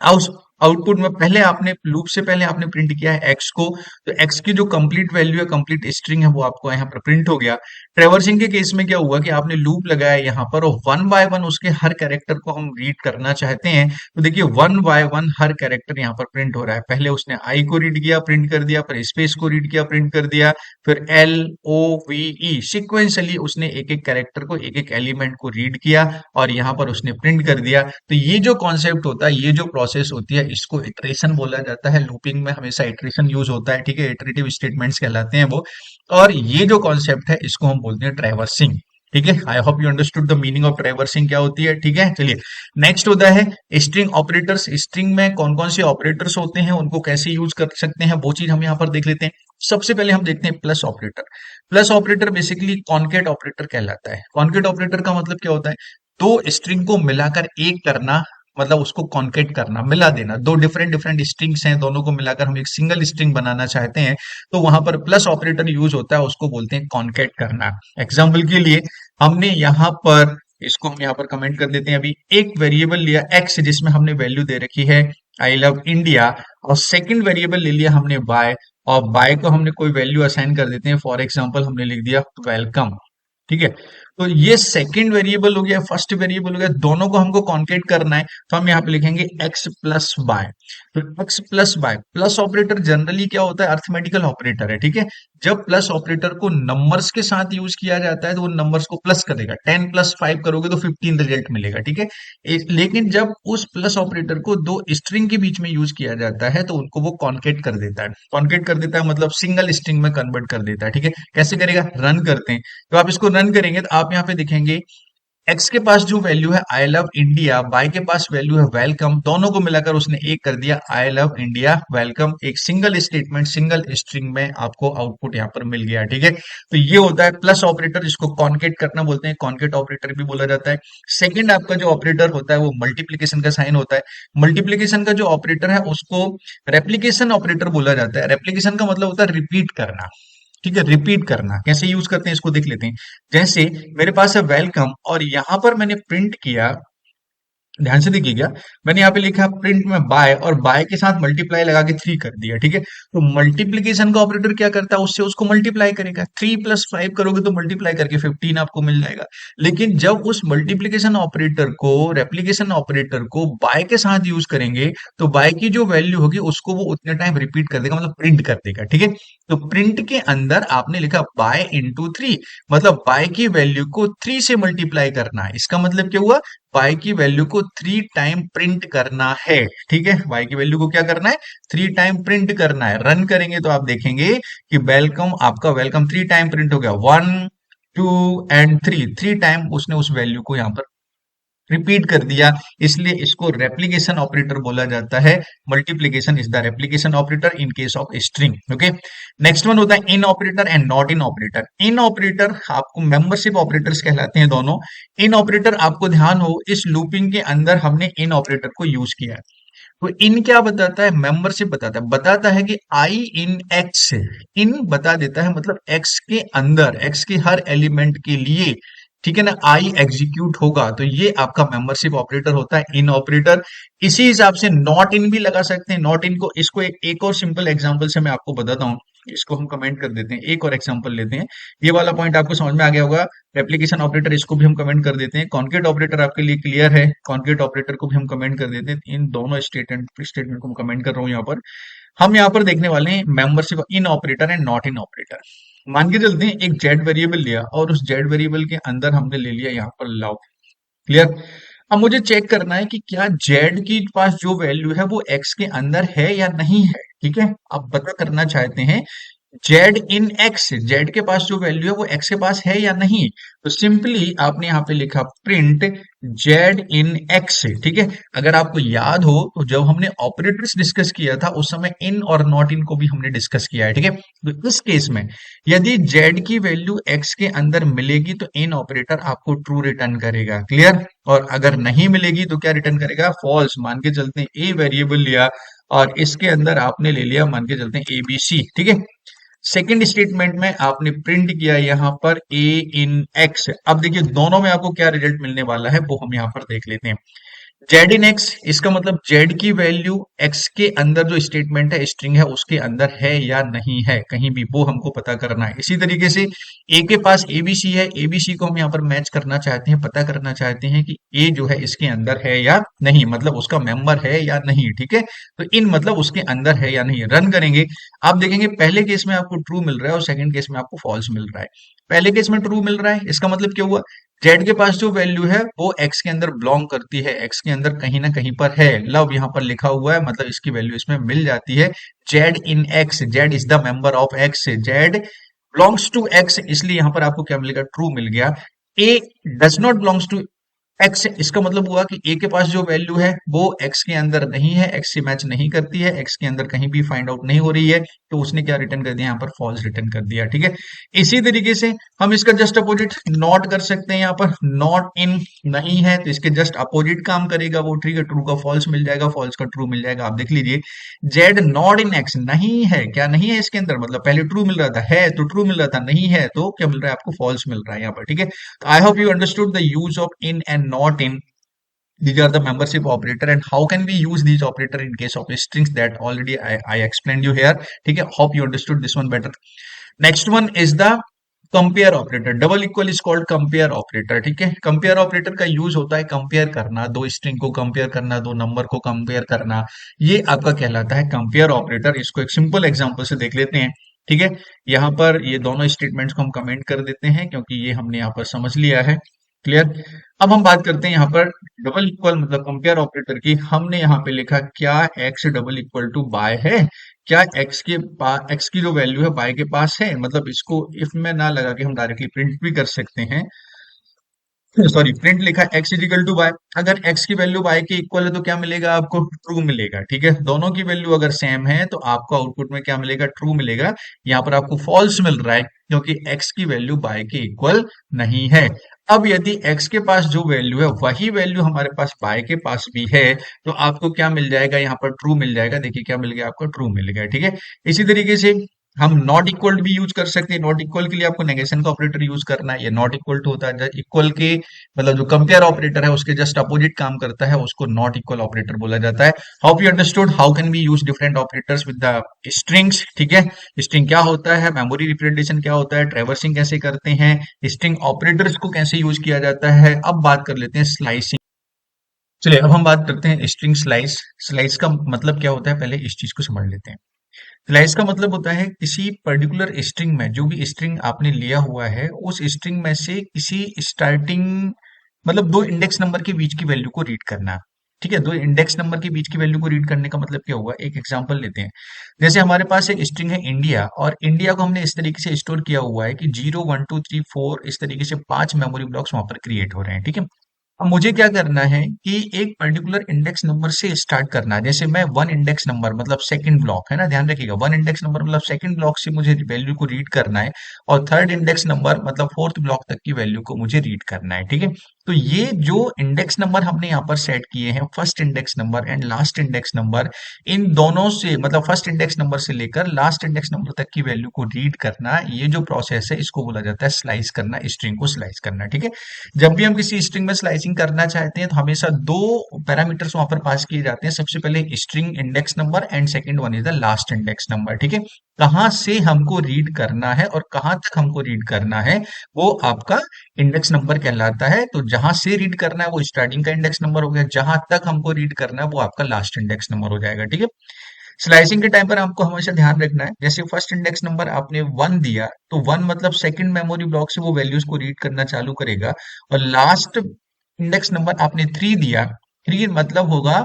उस आउटपुट में पहले आपने लूप से पहले आपने प्रिंट किया है एक्स को, तो एक्स की जो कंप्लीट वैल्यू है, कंप्लीट स्ट्रिंग है, वो आपको यहाँ पर प्रिंट हो गया। ट्रेवर्सिंग के केस में क्या हुआ कि आपने लूप लगाया यहाँ पर और वन बाय वन उसके हर कैरेक्टर को हम रीड करना चाहते हैं। तो देखिए one by one her character यहाँ पर प्रिंट हो रहा है। पहले उसने आई को रीड किया, प्रिंट कर दिया, फिर स्पेस को रीड किया, प्रिंट कर दिया, फिर L O V E, sequentially उसने एक एक कैरेक्टर को, एक एक एलिमेंट को रीड किया और यहाँ पर उसने प्रिंट कर दिया। तो ये जो कॉन्सेप्ट होता है, ये जो प्रोसेस होती है, इसको इटरेशन बोला जाता है। लूपिंग में हमेशा इटरेशन यूज होता है। ठीक है, इटरेटिव स्टेटमेंट्स कहलाते हैं वो। और ये जो कॉन्सेप्ट है इसको हम बोलते हैं ट्रैवर्सिंग। ठीक है, आई hope you understood the meaning of traversing क्या होती है। ठीक है, चलिए नेक्स्ट होता है स्ट्रिंग ऑपरेटर्स। स्ट्रिंग में कौन कौन से ऑपरेटर्स होते हैं, उनको कैसे यूज कर सकते हैं, वो चीज हम यहाँ पर देख लेते हैं। सबसे पहले हम देखते हैं plus operator. Plus operator basically concat operator कहलाता है। कॉनकेट ऑपरेटर का मतलब क्या होता है, दो स्ट्रिंग को मिलाकर एक करना, मतलब उसको कॉन्केट करना, मिला देना। दो डिफरेंट डिफरेंट स्ट्रिंग्स हैं, दोनों को मिलाकर हम एक सिंगल स्ट्रिंग बनाना चाहते हैं, तो वहां पर प्लस ऑपरेटर यूज होता है, उसको बोलते हैं कॉन्केट करना। एग्जाम्पल के लिए हमने यहाँ पर, इसको हम यहाँ पर कमेंट कर देते हैं, अभी एक वेरिएबल लिया एक्स जिसमें हमने वैल्यू दे रखी है आई लव इंडिया, और सेकंड वेरिएबल ले लिया हमने बाय, और बाय को हमने कोई वैल्यू असाइन कर देते हैं। फॉर एग्जाम्पल हमने लिख दिया वेलकम। ठीक है, तो ये सेकंड वेरिएबल हो गया, फर्स्ट वेरिएबल हो गया, दोनों को हमको कॉन्केट करना है, तो हम यहाँ पे लिखेंगे x प्लस बाय। तो x plus by, plus operator generally क्या होता है, अर्थमेटिकल ऑपरेटर है, ठीक है। जब प्लस ऑपरेटर को नंबर्स के साथ यूज किया जाता है तो वो नंबर्स को प्लस करेगा, 10 + 5 करोगे तो 15 रिजल्ट मिलेगा, ठीक है। लेकिन जब उस प्लस ऑपरेटर को दो स्ट्रिंग के बीच में यूज किया जाता है तो उनको वो कॉन्केट कर देता है। कॉन्केट कर देता है मतलब सिंगल स्ट्रिंग में कन्वर्ट कर देता है, ठीक है। कैसे करेगा, रन करते हैं। तो आप इसको रन करेंगे तो आप यहाँ पे देखेंगे एक्स के पास जो वैल्यू है आई लव इंडिया, वाई के पास वैल्यू है वेलकम, दोनों को मिलाकर उसने एक कर दिया आई लव इंडिया वेलकम। एक सिंगल स्टेटमेंट, सिंगल स्ट्रिंग में आपको आउटपुट यहाँ पर मिल गया, ठीक है। तो ये होता है प्लस ऑपरेटर, जिसको कॉन्केट करना बोलते हैं, कॉन्केट ऑपरेटर भी बोला जाता है। सेकंड आपका जो ऑपरेटर होता है वो मल्टीप्लीकेशन का साइन होता है। मल्टीप्लीकेशन का जो ऑपरेटर है उसको रेप्लीकेशन ऑपरेटर बोला जाता है। रेप्लीकेशन का मतलब होता है रिपीट करना, ठीक है, रिपीट करना। कैसे यूज करते हैं इसको देख लेते हैं। जैसे मेरे पास है वेलकम और यहां पर मैंने प्रिंट किया, ध्यान से देखिएगा, मैंने यहाँ पे लिखा प्रिंट में बाय और बाय के साथ मल्टीप्लाई लगा के 3 कर दिया, ठीक है। तो मल्टीप्लीकेशन का ऑपरेटर क्या करता है, उससे उसको मल्टीप्लाई करेगा, 3 + 5 करोगे तो मल्टीप्लाई करके 15 आपको मिल जाएगा। लेकिन जब उस मल्टीप्लीकेशन ऑपरेटर को, रेप्लीकेशन ऑपरेटर को बाय के साथ यूज करेंगे तो बाय की जो वैल्यू होगी उसको वो उतने टाइम रिपीट कर देगा, मतलब प्रिंट कर देगा, ठीक है। तो प्रिंट के अंदर आपने लिखा बाय इंटू 3, मतलब बाय की वैल्यू को 3 से मल्टीप्लाई करना है। इसका मतलब क्या हुआ, y की वैल्यू को 3 टाइम प्रिंट करना है, ठीक है। y की वैल्यू को क्या करना है, 3 टाइम प्रिंट करना है। रन करेंगे तो आप देखेंगे कि वेलकम, आपका वेलकम 3 टाइम प्रिंट हो गया, 1 2 एंड 3, 3 टाइम उसने उस वैल्यू को यहाँ पर रिपीट कर दिया। इसलिए इसको रेप्लीकेशन ऑपरेटर बोला जाता है। Multiplication is the replication operator in case of string, okay. Next one होता है in operator and not in operator. In operator आपको मेंबरशिप ऑपरेटर्स कहलाते हैं दोनों। इन ऑपरेटर, आपको ध्यान हो, इस लूपिंग के अंदर हमने इन ऑपरेटर को यूज किया है। तो इन क्या बताता है, मेंबरशिप बताता है। बताता है कि आई इन एक्स, इन बता देता है मतलब एक्स के अंदर, एक्स के हर एलिमेंट के लिए, ठीक है ना, आई एग्जीक्यूट होगा। तो ये आपका मेंबरशिप ऑपरेटर होता है, इन ऑपरेटर। इसी हिसाब से नॉट इन भी लगा सकते हैं। नॉट इन को, इसको एक और सिंपल एग्जांपल से मैं आपको बताता हूँ। इसको हम कमेंट कर देते हैं, एक और एग्जांपल लेते हैं। ये वाला पॉइंट आपको समझ में आ गया होगा। रेप्लीकेशन ऑपरेटर, इसको भी हम कमेंट कर देते हैं। कॉन्केट ऑपरेटर आपके लिए क्लियर है, कॉन्केट ऑपरेटर को भी हम कमेंट कर देते हैं। इन दोनों स्टेटमेंट को मैं कमेंट कर रहा हूँ यहाँ पर। हम यहाँ पर देखने वाले हैं membership in operator and not in operator. मान के चलते हैं एक जेड वेरिएबल लिया और उस जेड वेरिएबल के अंदर हमने ले लिया यहाँ पर लव, क्लियर। अब मुझे चेक करना है कि क्या जेड की पास जो वैल्यू है वो एक्स के अंदर है या नहीं है, ठीक है। अब पता करना चाहते हैं जेड इन एक्स, जेड के पास जो वैल्यू है वो एक्स के पास है या नहीं। तो सिंपली आपने यहाँ पे लिखा प्रिंट जेड इन एक्स, ठीक है। अगर आपको याद हो तो जब हमने ऑपरेटर्स डिस्कस किया था उस समय इन और नॉट इन को भी हमने डिस्कस किया है, ठीक है। तो इस केस में यदि जेड की वैल्यू एक्स के अंदर मिलेगी तो इन ऑपरेटर आपको ट्रू रिटर्न करेगा, क्लियर। और अगर नहीं मिलेगी तो क्या रिटर्न करेगा, फॉल्स। मान के चलते हैं ए वेरिएबल लिया और इसके अंदर आपने ले लिया, मान के चलते हैं ABC, ठीक है। सेकेंड स्टेटमेंट में आपने प्रिंट किया यहाँ पर ए इन एक्स। अब देखिए दोनों में आपको क्या रिजल्ट मिलने वाला है वो हम यहाँ पर देख लेते हैं। जेड इन एक्स, इसका मतलब जेड की वैल्यू एक्स के अंदर जो स्टेटमेंट है, स्ट्रिंग है, उसके अंदर है या नहीं है कहीं भी, वो हमको पता करना है। इसी तरीके से ए के पास एबीसी है, एबीसी को हम यहाँ पर मैच करना चाहते हैं, पता करना चाहते हैं कि ए जो है इसके अंदर है या नहीं, मतलब उसका मेंबर है या नहीं, ठीक है। तो इन मतलब उसके अंदर है या नहीं। रन करेंगे, आप देखेंगे पहले केस में आपको ट्रू मिल रहा है और सेकंड केस में आपको फॉल्स मिल रहा है। पहले केस में ट्रू मिल रहा है, इसका मतलब क्या हुआ, जेड के पास जो वैल्यू है वो एक्स के अंदर बिलोंग करती है, एक्स के अंदर कहीं ना कहीं पर है। लव यहाँ पर लिखा हुआ है मतलब इसकी वैल्यू इसमें मिल जाती है। Z in X, Z is the member of X, Z belongs to X, इसलिए यहाँ पर आपको क्या मिलेगा, ट्रू मिल गया। A does not belongs to X, इसका मतलब हुआ कि ए के पास जो वैल्यू है वो एक्स के अंदर नहीं है, एक्स से मैच नहीं करती है, एक्स के अंदर कहीं भी फाइंड आउट नहीं हो रही है, तो उसने क्या रिटर्न कर दिया, यहाँ पर फॉल्स रिटर्न कर दिया, ठीक है। इसी तरीके से हम इसका जस्ट अपोजिट नॉट कर सकते हैं। यहाँ पर नॉट इन नहीं है तो इसके जस्ट अपोजिट काम करेगा वो, ठीक है। ट्रू का फॉल्स मिल जाएगा, फॉल्स का ट्रू मिल जाएगा। आप देख लीजिए जेड नॉट इन एक्स, नहीं है, क्या नहीं है इसके अंदर, मतलब पहले ट्रू मिल रहा था, है तो ट्रू मिल रहा था, नहीं है तो क्या मिल रहा है आपको, फॉल्स मिल रहा है यहाँ पर, ठीक है। तो आई hope you understood the use of in and not in. These are the membership operator and how can we use these operator in case of strings that already I explained you here. ठीक है, hope you understood this one better. Next one is the compare operator, double equal is called compare operator. ठीक है, कंपेयर ऑपरेटर का यूज होता है कंपेयर करना, दो स्ट्रिंग को कंपेयर करना, दो नंबर को कंपेयर करना, ये आपका कहलाता है कंपेयर ऑपरेटर। इसको एक सिंपल एग्जांपल से देख लेते हैं। ठीक है, यहाँ पर ये दोनों स्टेटमेंट्स को हम कमेंट कर देते हैं क्योंकि ये हमने यहाँ पर समझ लिया है। क्लियर। अब हम बात करते हैं यहाँ पर डबल इक्वल मतलब कंपेयर ऑपरेटर की। हमने यहाँ पे लिखा क्या x double equal to by है, क्या एक्स की जो वैल्यू है बाय के पास है, मतलब इसको इफ में ना लगा के हम डायरेक्टली प्रिंट भी कर सकते हैं। सॉरी, प्रिंट लिखा एक्स इजिकल टू बाय, अगर एक्स की वैल्यू बाय के इक्वल है तो क्या मिलेगा आपको, ट्रू मिलेगा। ठीक है, दोनों की वैल्यू अगर सेम है तो आपको आउटपुट में क्या मिलेगा, ट्रू मिलेगा। यहाँ पर आपको फॉल्स मिल रहा है क्योंकि एक्स की वैल्यू बाय के इक्वल नहीं है। अब यदि एक्स के पास जो वैल्यू है वही वैल्यू हमारे पास बाय के पास भी है तो आपको क्या मिल जाएगा, यहाँ पर ट्रू मिल जाएगा। देखिए क्या मिल गया आपको, ट्रू मिल गया। ठीक है, इसी तरीके से हम नॉट इक्वल भी यूज कर सकते हैं। नॉट इक्वल के लिए आपको नेगेशन का ऑपरेटर यूज करना है। ये नॉट इक्वल टू होता है इक्वल के मतलब जो कंपेयर ऑपरेटर है उसके जस्ट अपोजिट काम करता है, उसको नॉट इक्वल ऑपरेटर बोला जाता है। How you understood how can we use different operators with the strings. ठीक है, स्ट्रिंग क्या होता है, मेमोरी रिप्रेजेंटेशन क्या होता है, ट्रैवर्सिंग कैसे करते हैं, स्ट्रिंग ऑपरेटर्स को कैसे यूज किया जाता है। अब बात कर लेते हैं स्लाइसिंग। चलिए अब हम बात करते हैं स्ट्रिंग स्लाइस। स्लाइस का मतलब क्या होता है, पहले इस चीज को समझ लेते हैं। स्लाइस का मतलब होता है किसी पर्टिकुलर स्ट्रिंग में, जो भी स्ट्रिंग आपने लिया हुआ है उस स्ट्रिंग में से किसी स्टार्टिंग मतलब दो इंडेक्स नंबर के बीच की वैल्यू को रीड करना। ठीक है, दो इंडेक्स नंबर के बीच की वैल्यू को रीड करने का मतलब क्या हुआ, एक एग्जांपल लेते हैं। जैसे हमारे पास एक स्ट्रिंग है इंडिया, और इंडिया को हमने इस तरीके से स्टोर किया हुआ है कि 0 1 2 3 4 इस तरीके से 5 मेमोरी ब्लॉक्स वहां पर क्रिएट हो रहे हैं। ठीक है, अब मुझे क्या करना है कि एक पर्टिकुलर इंडेक्स नंबर से स्टार्ट करना है। जैसे मैं वन इंडेक्स नंबर मतलब सेकंड ब्लॉक है ना, ध्यान रखिएगा, वन इंडेक्स नंबर मतलब सेकंड ब्लॉक से मुझे वैल्यू को रीड करना है, और थर्ड इंडेक्स नंबर मतलब फोर्थ ब्लॉक तक की वैल्यू को मुझे रीड करना है। ठीक है, तो ये जो इंडेक्स नंबर हमने यहाँ पर सेट किए हैं, first index number and last index number, इन दोनों से मतलब फर्स्ट इंडेक्स नंबर से लेकर लास्ट इंडेक्स नंबर तक की वैल्यू को रीड करना, ये जो प्रोसेस है इसको बोला जाता है स्लाइस करना, स्ट्रिंग को स्लाइस करना। ठीक है, जब भी हम किसी स्ट्रिंग में स्लाइसिंग करना चाहते हैं तो हमेशा दो पैरामीटर्स वहां पर पास किए जाते हैं। सबसे पहले string index number and second one is the last index number. ठीक है, कहां से हमको रीड करना है और कहां तक हमको रीड करना है वो आपका इंडेक्स नंबर कहलाता है। तो जहां से रीड करना है वो स्टार्टिंग का इंडेक्स नंबर हो गया, जहां तक हमको रीड करना है वो आपका लास्ट इंडेक्स नंबर हो जाएगा। ठीक है, स्लाइसिंग के टाइम पर आपको हमेशा ध्यान रखना है, जैसे फर्स्ट इंडेक्स नंबर आपने वन दिया तो वन मतलब सेकंड मेमोरी ब्लॉक से वो वैल्यूज को रीड करना चालू करेगा, और लास्ट इंडेक्स नंबर आपने थ्री दिया, थ्री मतलब होगा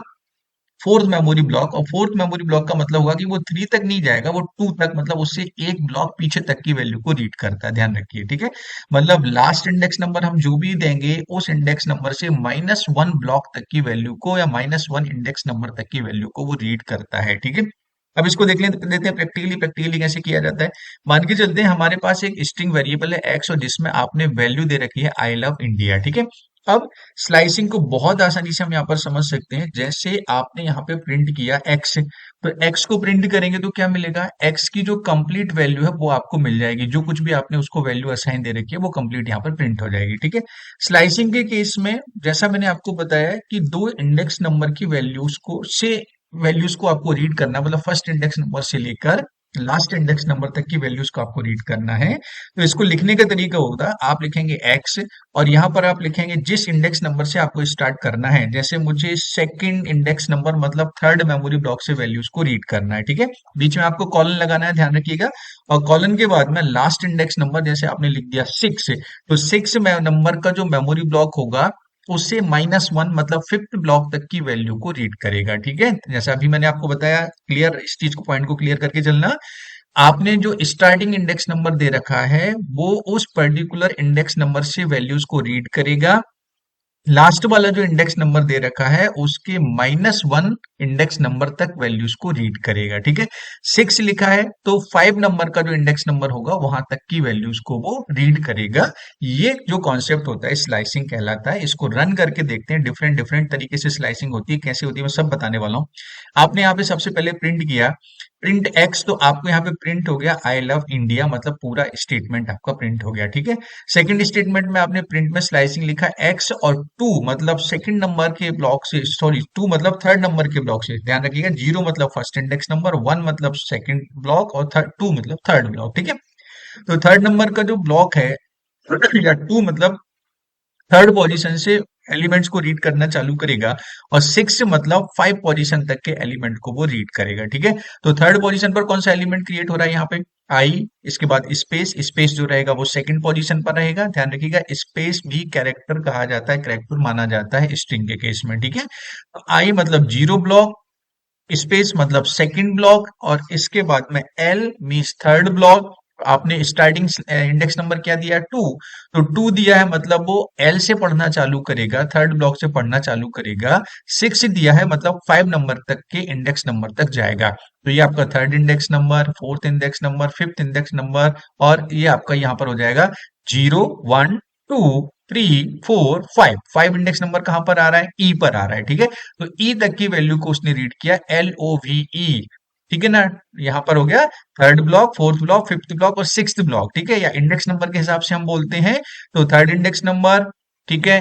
फोर्थ मेमोरी ब्लॉक, और फोर्थ मेमोरी ब्लॉक का मतलब होगा कि वो थ्री तक नहीं जाएगा, वो टू तक मतलब उससे एक ब्लॉक पीछे तक की वैल्यू को रीड करता है। ध्यान रखिए। ठीक है, मतलब लास्ट इंडेक्स नंबर हम जो भी देंगे उस इंडेक्स नंबर से -1 ब्लॉक तक की वैल्यू को या -1 इंडेक्स नंबर तक की वैल्यू को वो रीड करता है। ठीक है, अब इसको लेते हैं प्रैक्टिकली। प्रैक्टिकली कैसे किया जाता है, मान के चलते हैं हमारे पास एक स्ट्रिंग वेरिएबल है एक्स और जिसमें आपने वैल्यू दे रखी है आई लव इंडिया। ठीक है, अब स्लाइसिंग को बहुत आसानी से हम यहाँ पर समझ सकते हैं। जैसे आपने यहाँ पे प्रिंट किया एक्स, तो एक्स को प्रिंट करेंगे तो क्या मिलेगा, एक्स की जो कंप्लीट वैल्यू है वो आपको मिल जाएगी, जो कुछ भी आपने उसको वैल्यू असाइन दे रखी है वो कंप्लीट यहाँ पर प्रिंट हो जाएगी। ठीक है, स्लाइसिंग के केस में जैसा मैंने आपको बताया कि दो इंडेक्स नंबर की वैल्यूज को आपको रीड करना, मतलब फर्स्ट इंडेक्स नंबर से लेकर लास्ट इंडेक्स नंबर तक की वैल्यूज को आपको रीड करना है। तो इसको लिखने का तरीका होगा, आप लिखेंगे एक्स और यहाँ पर आप लिखेंगे जिस इंडेक्स नंबर से आपको स्टार्ट करना है। जैसे मुझे सेकंड इंडेक्स नंबर मतलब थर्ड मेमोरी ब्लॉक से वैल्यूज को रीड करना है। ठीक है, बीच में आपको कॉलन लगाना है, ध्यान रखिएगा, और कॉलन के बाद में लास्ट इंडेक्स नंबर जैसे आपने लिख दिया सिक्स, तो सिक्स नंबर का जो मेमोरी ब्लॉक होगा उससे -1 मतलब फिफ्थ ब्लॉक तक की वैल्यू को रीड करेगा। ठीक है, जैसा अभी मैंने आपको बताया, क्लियर, इस चीज को पॉइंट को क्लियर करके चलना। आपने जो स्टार्टिंग इंडेक्स नंबर दे रखा है वो उस पर्टिकुलर इंडेक्स नंबर से वैल्यूज को रीड करेगा, लास्ट वाला जो इंडेक्स नंबर दे रखा है उसके -1 इंडेक्स नंबर तक वैल्यूज को रीड करेगा। ठीक है, सिक्स लिखा है तो 5 नंबर का जो इंडेक्स नंबर होगा वहां तक की वैल्यूज को वो रीड करेगा। ये जो कॉन्सेप्ट होता है स्लाइसिंग कहलाता है। इसको रन करके देखते हैं, डिफरेंट डिफरेंट तरीके से स्लाइसिंग होती है, कैसे होती है मैं सब बताने वाला हूँ। आपने यहाँ पे सबसे पहले प्रिंट किया, प्रिंट एक्स, तो आपको यहाँ पे प्रिंट हो गया आई लव इंडिया, मतलब पूरा स्टेटमेंट आपका प्रिंट हो गया। ठीक है, सेकंड स्टेटमेंट में आपने प्रिंट में स्लाइसिंग लिखा एक्स, और टू मतलब सेकंड नंबर के ब्लॉक से, सॉरी टू मतलब थर्ड नंबर के ब्लॉक से, ध्यान रखिएगा, जीरो मतलब फर्स्ट इंडेक्स नंबर, वन मतलब सेकंड ब्लॉक और टू मतलब थर्ड ब्लॉक। ठीक है, तो थर्ड नंबर का जो ब्लॉक है या टू मतलब थर्ड पोजीशन से एलिमेंट्स को रीड करना चालू करेगा, और सिक्स मतलब फाइव पोजीशन तक के एलिमेंट को वो रीड करेगा। ठीक है, तो थर्ड पोजीशन पर कौन सा एलिमेंट क्रिएट हो रहा है यहाँ पे, आई, इसके बाद स्पेस, स्पेस जो रहेगा वो सेकंड पोजीशन पर रहेगा। ध्यान रखिएगा, स्पेस भी कैरेक्टर कहा जाता है, कैरेक्टर माना जाता है स्ट्रिंग के केस में। ठीक है, आई मतलब जीरो ब्लॉक, स्पेस मतलब सेकंड ब्लॉक, और इसके बाद में एल मीन्स थर्ड ब्लॉक। आपने स्टार्टिंग इंडेक्स नंबर क्या दिया, टू, तो टू दिया है मतलब वो एल से पढ़ना चालू करेगा, थर्ड ब्लॉक से पढ़ना चालू करेगा। सिक्स दिया है मतलब फाइव नंबर तक के इंडेक्स नंबर तक जाएगा। तो ये आपका third index number, fourth index number, fifth index number, और ये आपका यहाँ पर हो जाएगा zero, one, two, three, four, five. Five index number कहां पर आ रहा है, ई पर आ रहा है। ठीक है, तो ई तक की वैल्यू को उसने रीड किया, LOVE। ठीक है ना, यहाँ पर हो गया third block, fourth block, fifth block और सिक्स्थ ब्लॉक। ठीक है, या इंडेक्स नंबर के हिसाब से हम बोलते हैं, तो थर्ड इंडेक्स नंबर, ठीक है,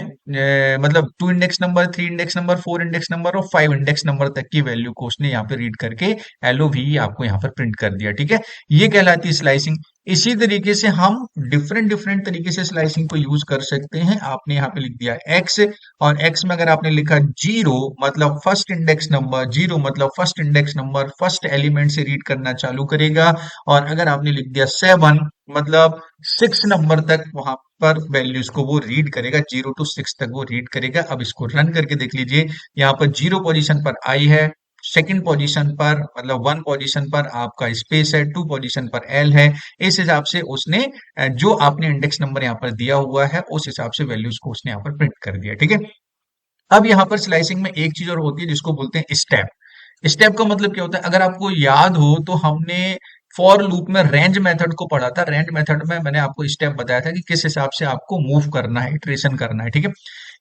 मतलब two index number, three index number, four index number और फाइव इंडेक्स नंबर तक की वैल्यू को उसने यहाँ पे रीड करके LOVE आपको यहाँ पर प्रिंट कर दिया। ठीक है, ये कहलाती है स्लाइसिंग। इसी तरीके से हम डिफरेंट डिफरेंट तरीके से स्लाइसिंग को यूज कर सकते हैं। आपने यहाँ पे लिख दिया एक्स, और एक्स में अगर आपने लिखा जीरो मतलब फर्स्ट इंडेक्स नंबर, जीरो मतलब first index number first element से रीड करना चालू करेगा। और अगर आपने लिख दिया सेवन मतलब सिक्स नंबर तक वहां पर वैल्यूज को वो रीड करेगा, जीरो टू सिक्स तक वो रीड करेगा। अब इसको रन करके देख लीजिए, यहाँ पर जीरो पोजीशन पर आई है, सेकंड पोजीशन पर मतलब वन पोजीशन पर आपका स्पेस है, टू पोजीशन पर एल है। इस हिसाब से उसने जो आपने इंडेक्स नंबर यहाँ पर दिया हुआ है उस हिसाब से वैल्यूज को उसने यहाँ पर प्रिंट कर दिया। ठीक है, अब यहाँ पर स्लाइसिंग में एक चीज और होती है जिसको बोलते हैं स्टेप। स्टेप का मतलब क्या होता है, अगर आपको याद हो तो हमने फॉर लूप में रेंज मेथड को पढ़ा था। रेंज मेथड में मैंने आपको स्टेप बताया था कि किस हिसाब से आपको मूव करना है, इटरेशन करना है। ठीक है,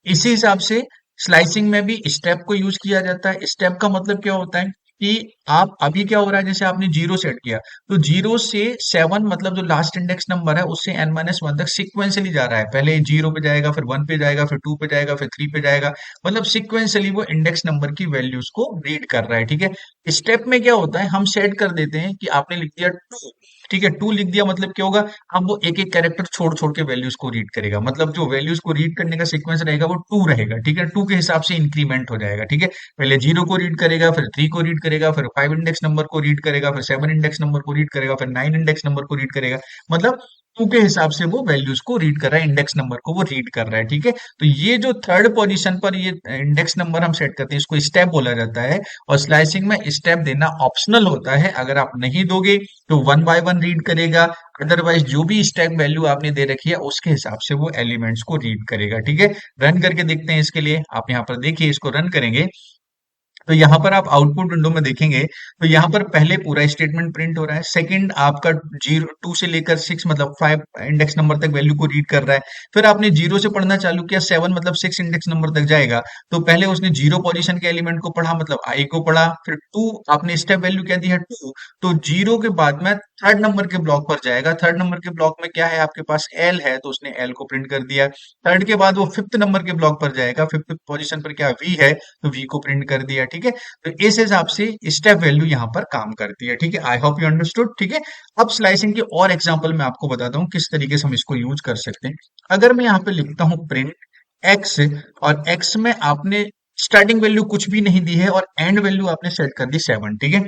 इसी हिसाब से स्लाइसिंग में भी स्टेप को यूज किया जाता है। स्टेप का मतलब क्या होता है कि आप अभी क्या हो रहा है, जैसे आपने जीरो सेट किया, तो जीरो से सेवन मतलब जो लास्ट इंडेक्स नंबर है उससे n-1 तक सिक्वेंसली जा रहा है। पहले जीरो पे जाएगा, फिर वन पे जाएगा, फिर टू पे जाएगा, फिर थ्री पे जाएगा, मतलब सिक्वेंसली वो इंडेक्स नंबर की वैल्यूज को रीड कर रहा है। ठीक है, स्टेप में क्या होता है, हम सेट कर देते हैं कि आपने लिख दिया टू, ठीक है, टू लिख दिया मतलब क्या होगा, अब वो एक एक कैरेक्टर छोड़ छोड़ के वैल्यूज को रीड करेगा, मतलब जो वैल्यूज को रीड करने का सीक्वेंस रहेगा वो टू रहेगा। ठीक है, टू के हिसाब से इंक्रीमेंट हो जाएगा। ठीक है, पहले जीरो को रीड करेगा, फिर थ्री को रीड करेगा, फिर फाइव इंडेक्स नंबर को रीड करेगा, फिर सेवन इंडेक्स नंबर को रीड करेगा, फिर नाइन इंडेक्स नंबर को रीड करेगा, मतलब टू के हिसाब से वो वैल्यूज को रीड कर रहा है, इंडेक्स नंबर को वो रीड कर रहा है। ठीक है, तो ये जो थर्ड पोजीशन पर ये इंडेक्स नंबर हम सेट करते हैं इसको स्टेप बोला जाता है। और स्लाइसिंग में स्टेप देना ऑप्शनल होता है, अगर आप नहीं दोगे तो वन बाय वन रीड करेगा, अदरवाइज जो भी स्टैक वैल्यू आपने दे रखी है उसके हिसाब से वो एलिमेंट्स को रीड करेगा। ठीक है, रन करके देखते हैं इसके लिए। आप यहाँ पर देखिए, इसको रन करेंगे तो यहाँ पर आप आउटपुट विंडो में देखेंगे, तो यहाँ पर पहले पूरा स्टेटमेंट प्रिंट हो रहा है। सेकंड आपका जीरो टू से लेकर सिक्स मतलब फाइव इंडेक्स नंबर तक वैल्यू को रीड कर रहा है। फिर आपने जीरो से पढ़ना चालू किया, सेवन मतलब सिक्स इंडेक्स नंबर तक जाएगा, तो पहले उसने जीरो पोजीशन के एलिमेंट को पढ़ा मतलब आई को पढ़ा। फिर टू आपने स्टेप वैल्यू क्या दी है, टू, तो जीरो के बाद में थर्ड नंबर के ब्लॉक पर जाएगा। थर्ड नंबर के ब्लॉक में क्या है आपके पास, एल है, तो उसने एल को प्रिंट कर दिया। थर्ड के बाद वो फिफ्थ नंबर के ब्लॉक पर जाएगा, फिफ्थ पोजीशन पर क्या वी है, तो वी को प्रिंट कर दिया। ठीक है, तो इस हिसाब से स्टेप वैल्यू यहाँ पर काम करती है। ठीक है, आई होप यू अंडरस्टूड। ठीक है, अब स्लाइसिंग के और एग्जांपल मैं आपको बताता हूँ किस तरीके से हम इसको यूज कर सकते हैं। अगर मैं यहाँ पे लिखता हूँ प्रिंट एक्स, और एक्स में आपने स्टार्टिंग वैल्यू कुछ भी नहीं दी है और एंड वैल्यू आपने सेट कर दी सेवन। ठीक है,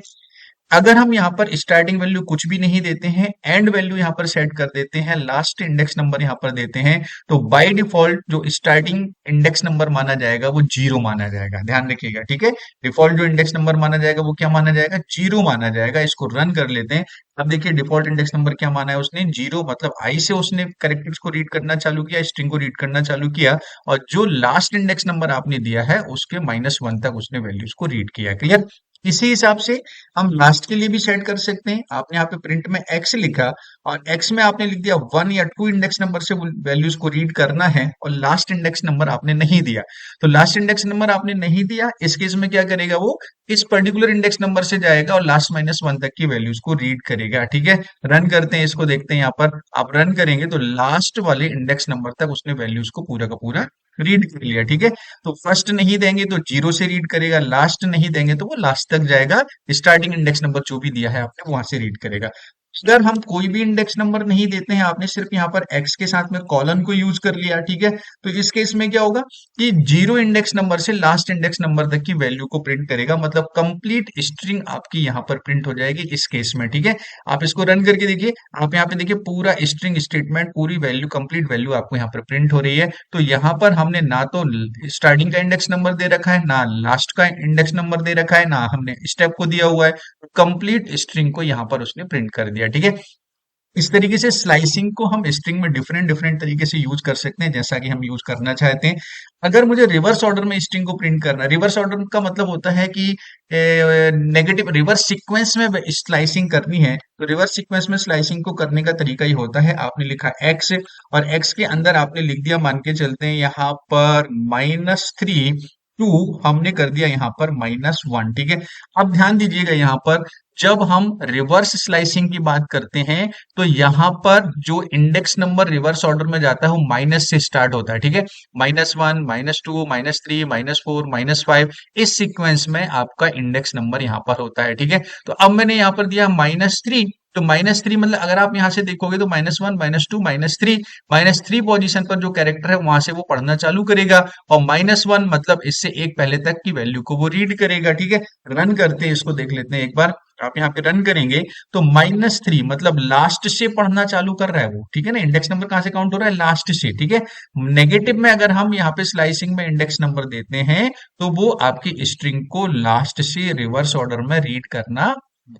अगर हम यहाँ पर स्टार्टिंग वैल्यू कुछ भी नहीं देते हैं, एंड वैल्यू यहाँ पर सेट कर देते हैं, लास्ट इंडेक्स नंबर यहाँ पर देते हैं, तो बाय डिफॉल्ट जो स्टार्टिंग इंडेक्स नंबर माना जाएगा वो जीरो माना जाएगा। ध्यान रखिएगा। ठीक है, डिफॉल्ट जो इंडेक्स नंबर माना जाएगा वो क्या माना जाएगा, जीरो माना जाएगा। इसको रन कर लेते हैं। अब देखिए डिफॉल्ट इंडेक्स नंबर क्या माना है उसने, जीरो, मतलब आई से उसने कैरेक्टर्स को रीड करना चालू किया, स्ट्रिंग को रीड करना चालू किया, और जो लास्ट इंडेक्स नंबर आपने दिया है उसके -1 तक उसने वैल्यूज को रीड किया। क्लियर, इसी हिसाब से हम लास्ट के लिए भी सेट कर सकते हैं। आपने यहाँ पे प्रिंट में एक्स लिखा, और एक्स में आपने लिख दिया वन या टू इंडेक्स नंबर से वैल्यूज को रीड करना है, और लास्ट इंडेक्स नंबर आपने नहीं दिया, तो लास्ट इंडेक्स नंबर आपने नहीं दिया, इस केस में क्या करेगा, वो इस पर्टिकुलर इंडेक्स नंबर से जाएगा और लास्ट -1 तक की वैल्यूज को रीड करेगा। ठीक है, रन करते हैं इसको, देखते हैं यहाँ पर आप रन करेंगे तो लास्ट वाले इंडेक्स नंबर तक उसने वैल्यूज को पूरा का पूरा रीड कर लिया। ठीक है, तो फर्स्ट नहीं देंगे तो जीरो से रीड करेगा, लास्ट नहीं देंगे तो वो लास्ट तक जाएगा, स्टार्टिंग इंडेक्स नंबर जो भी दिया है आपने वहां से रीड करेगा। अगर हम कोई भी इंडेक्स नंबर नहीं देते हैं, आपने सिर्फ यहाँ पर एक्स के साथ में कॉलन को यूज कर लिया, ठीक है, तो इस केस में क्या होगा कि जीरो इंडेक्स नंबर से लास्ट इंडेक्स नंबर तक की वैल्यू को प्रिंट करेगा, मतलब कंप्लीट स्ट्रिंग आपकी यहाँ पर प्रिंट हो जाएगी इस केस में, ठीक है। आप इसको रन करके देखिए, आप यहाँ पे देखिए पूरा स्ट्रिंग स्टेटमेंट, पूरी वैल्यू, कंप्लीट वैल्यू आपको यहाँ पर प्रिंट हो रही है। तो यहाँ पर हमने ना तो स्टार्टिंग का इंडेक्स नंबर दे रखा है, ना लास्ट का इंडेक्स नंबर दे रखा है, ना हमने स्टेप को दिया हुआ है, कंप्लीट स्ट्रिंग को यहाँ पर उसने प्रिंट कर दिया, ठीक है। इस तरीके से स्लाइसिंग को हम स्ट्रिंग में डिफरेंट डिफरेंट तरीके से यूज कर सकते हैं, जैसा कि हम यूज करना चाहते हैं। अगर मुझे रिवर्स ऑर्डर में स्ट्रिंग को प्रिंट करना है, रिवर्स ऑर्डर का मतलब होता है कि नेगेटिव रिवर्स सीक्वेंस में स्लाइसिंग करनी है, तो रिवर्स सीक्वेंस में स्लाइसिंग को करने का तरीका ही होता है, आपने लिखा एक्स और एक्स के अंदर आपने लिख दिया, मान के चलते हैं यहाँ पर -3 टू, हमने कर दिया यहाँ पर -1, ठीक है। अब ध्यान दीजिएगा यहाँ पर जब हम रिवर्स स्लाइसिंग की बात करते हैं, तो यहाँ पर जो इंडेक्स नंबर रिवर्स ऑर्डर में जाता है वो माइनस से स्टार्ट होता है, ठीक है। -1, -2, -3, -4, -5, इस सीक्वेंस में आपका इंडेक्स नंबर यहाँ पर होता है, ठीक है। तो अब मैंने यहाँ पर दिया -3, तो -3 मतलब अगर आप यहाँ से देखोगे तो -1, -2, -3 पोजीशन पर जो कैरेक्टर है वहां से वो पढ़ना चालू करेगा, और -1 मतलब इससे एक पहले तक की वैल्यू को वो रीड करेगा, ठीक है। रन करते हैं इसको, देख लेते हैं एक बार। आप यहाँ पे रन करेंगे तो -3 मतलब लास्ट से पढ़ना चालू कर रहा है वो, ठीक है ना। इंडेक्स नंबर कहाँ से काउंट हो रहा है, लास्ट से, ठीक है। नेगेटिव में अगर हम यहाँ पे स्लाइसिंग में इंडेक्स नंबर देते हैं, तो वो आपकी स्ट्रिंग को लास्ट से रिवर्स ऑर्डर में रीड करना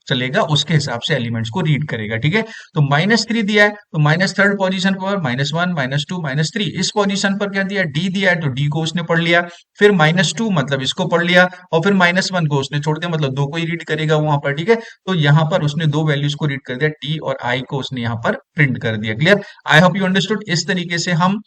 चलेगा, उसके हिसाब से एलिमेंट्स को रीड करेगा, ठीक है। तो -3 दिया है, तो -3 पोजीशन पर -1, -2, -3, इस पोजीशन पर क्या दिया, डी दिया है, तो डी को उसने पढ़ लिया। फिर -2 मतलब इसको पढ़ लिया, और फिर -1 को उसने छोड़ दिया, मतलब दो को ही रीड करेगा वहां पर, ठीक है। तो यहाँ पर उसने दो वैल्यूज को रीड कर दिया, टी और आई को उसने यहाँ पर प्रिंट कर दिया। Clear? I hope you understood. इस तरीके से हम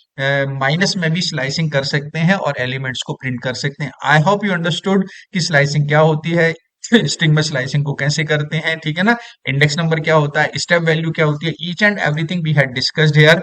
माइनस में भी स्लाइसिंग कर सकते हैं और एलिमेंट्स को प्रिंट कर सकते हैं। आई होप यू अंडरस्टूड कि स्लाइसिंग क्या होती है, स्ट्रिंग में स्लाइसिंग को कैसे करते हैं, ठीक है ना। इंडेक्स नंबर क्या होता है, स्टेप वैल्यू क्या होती है, each and everything we had discussed here.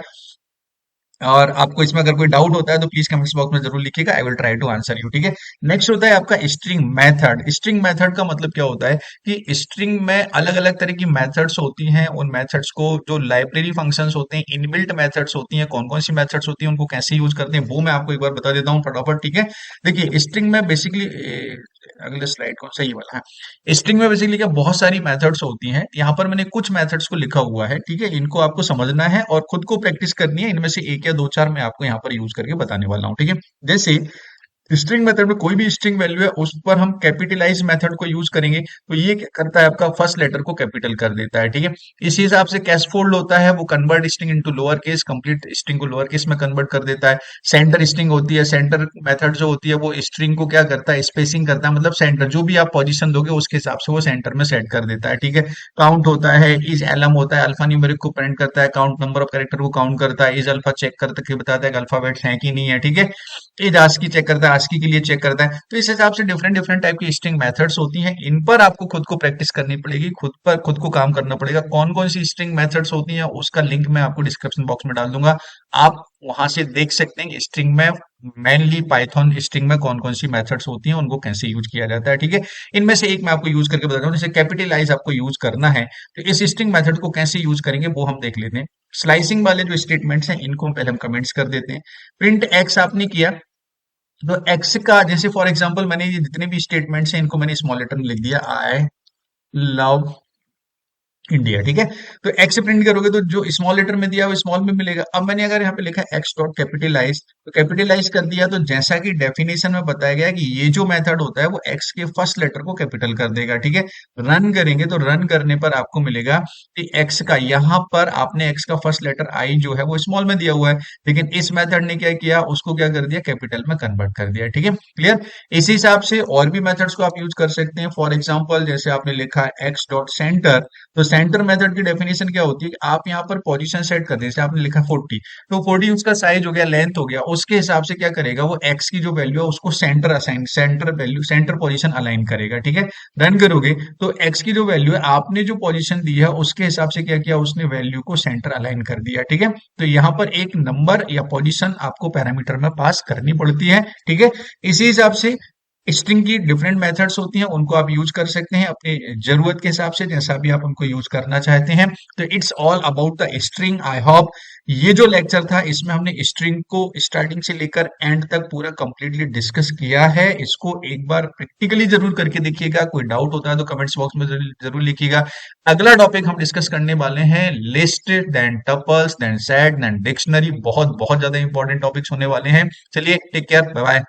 और आपको इसमें अगर कोई डाउट होता है तो प्लीज कमेंट्स बॉक्स में जरूर लिखिएगा, I will try to answer you, ठीक है। नेक्स्ट होता है आपका स्ट्रिंग मेथड। स्ट्रिंग मेथड का मतलब क्या होता है कि स्ट्रिंग में अलग अलग तरह की मेथड्स होती हैं, उन मेथड्स को, जो लाइब्रेरी फंक्शंस होते हैं, इनबिल्ट मेथड्स होती हैं, कौन कौन सी मेथड्स होती हैं, उनको कैसे यूज करते हैं, वो मैं आपको एक बार बता देता हूँ फटाफट, ठीक है। देखिए स्ट्रिंग में बेसिकली, अगले स्लाइड कौन सा, ये वाला है। स्ट्रिंग में बेसिकली क्या, बहुत सारी मेथड्स होती हैं, यहाँ पर मैंने कुछ मेथड्स को लिखा हुआ है, ठीक है। इनको आपको समझना है और खुद को प्रैक्टिस करनी है, इनमें से एक या दो चार मैं आपको यहाँ पर यूज करके बताने वाला हूँ, ठीक है। जैसे स्ट्रिंग मेथड में कोई भी स्ट्रिंग वैल्यू है उस पर हम कैपिटलाइज मेथड को यूज करेंगे, तो ये क्या करता है, आपका फर्स्ट लेटर को कैपिटल कर देता है, ठीक है। इसी हिसाब से कैसफोल्ड होता है, वो convert string into lower case, complete string को लोअर केस में कन्वर्ट कर देता है। सेंटर स्ट्रिंग होती है, सेंटर मेथड जो होती है वो स्ट्रिंग को क्या करता है, स्पेसिंग करता है, मतलब सेंटर जो भी आप पोजीशन दोगे उसके हिसाब से वो सेंटर में सेट कर देता है, ठीक है। काउंट होता है, इज एलम होता है, अल्फा न्यूमेरिक को प्रिंट करता है, काउंट नंबर ऑफ कैरेक्टर को काउंट करता है, इज अल्फा चेक करके बताता है कि अल्फाबेट है कि नहीं है, ठीक है। एज आस्की चेक करता है, आस्की के लिए चेक करता है। तो इस हिसाब से डिफरेंट डिफरेंट टाइप की स्ट्रिंग मेथड्स होती हैं, इन पर आपको खुद को प्रैक्टिस करनी पड़ेगी, खुद पर खुद को काम करना पड़ेगा। कौन कौन सी स्ट्रिंग मेथड्स होती हैं उसका लिंक मैं आपको डिस्क्रिप्शन बॉक्स में डाल दूंगा, आप वहां से देख सकते हैं कि स्ट्रिंग में, मेनली पाइथन स्ट्रिंग में कौन कौन सी मेथड्स होती हैं, उनको कैसे यूज किया जाता है, ठीक है। इनमें से एक मैं आपको यूज करके बताता हूँ, जैसे कैपिटलाइज आपको यूज करना है, तो इस स्ट्रिंग मेथड को कैसे यूज करेंगे वो हम देख लेते हैं। स्लाइसिंग वाले जो स्टेटमेंट्स हैं इनको पहले हम कमेंट्स कर देते हैं। प्रिंट एक्स आपने किया, तो एक्स का जैसे फॉर एग्जांपल मैंने ये जितने भी स्टेटमेंट्स हैं इनको मैंने स्मॉल लेटर में लिख दिया, आई लव इंडिया, ठीक है। तो एक्स प्रिंट करोगे तो जो स्मॉल लेटर में दिया वो स्मॉल में मिलेगा। अब मैंने अगर यहाँ पे लिखा एक्स डॉट कैपिटलाइज, तो कैपिटलाइज कर दिया, तो जैसा कि डेफिनेशन में बताया गया है कि ये जो मेथड होता है वो एक्स के फर्स्ट लेटर को कैपिटल कर देगा, ठीक है। रन करेंगे तो रन करने पर आपको मिलेगा कि एक्स का, यहाँ पर आपने एक्स का फर्स्ट लेटर आई जो है वो स्मॉल में दिया हुआ है, लेकिन इस मेथड ने क्या किया, उसको क्या कर दिया, कैपिटल में कन्वर्ट कर दिया, ठीक है। क्लियर? इसी हिसाब से और भी मेथड्स को आप यूज कर सकते हैं। फॉर एग्जाम्पल जैसे आपने लिखा एक्स डॉट सेंटर, तो सेंटर मेथड की डेफिनेशन क्या होती है कि आप यहाँ पर पोजीशन सेट कर दे, जैसे आपने लिखा 40, तो 40 उसका साइज हो गया, लेंथ हो गया, उसके हिसाब से क्या करेगा वो एक्स की जो वैल्यू है उसको centre assign, centre value, centre position align करेगा, ठीक है। रन करोगे तो एक्स की जो वैल्यू है, आपने जो पोजीशन दी है उसके हिसाब से क्या किया, उसने वैल्यू को सेंटर अलाइन कर दिया, ठीक है। तो यहाँ पर एक नंबर या पोजीशन आपको पैरामीटर में पास करनी पड़ती है, ठीक है। इसी हिसाब से स्ट्रिंग की डिफरेंट मेथड्स होती हैं, उनको आप यूज कर सकते हैं अपनी जरूरत के हिसाब से, जैसा भी आप उनको यूज करना चाहते हैं। तो it's all about the string. I hope ये जो लेक्चर था इसमें हमने स्ट्रिंग को स्टार्टिंग से लेकर एंड तक पूरा कंप्लीटली डिस्कस किया है। इसको एक बार प्रैक्टिकली जरूर करके देखिएगा, कोई डाउट होता है तो कमेंट्स बॉक्स में जरूर जरूर लिखिएगा। अगला टॉपिक हम डिस्कस करने वाले हैं list, then tuples, then set, then dictionary. बहुत बहुत ज्यादा इंपॉर्टेंट टॉपिक्स होने वाले हैं। चलिए, टेक केयर, बाय बाय।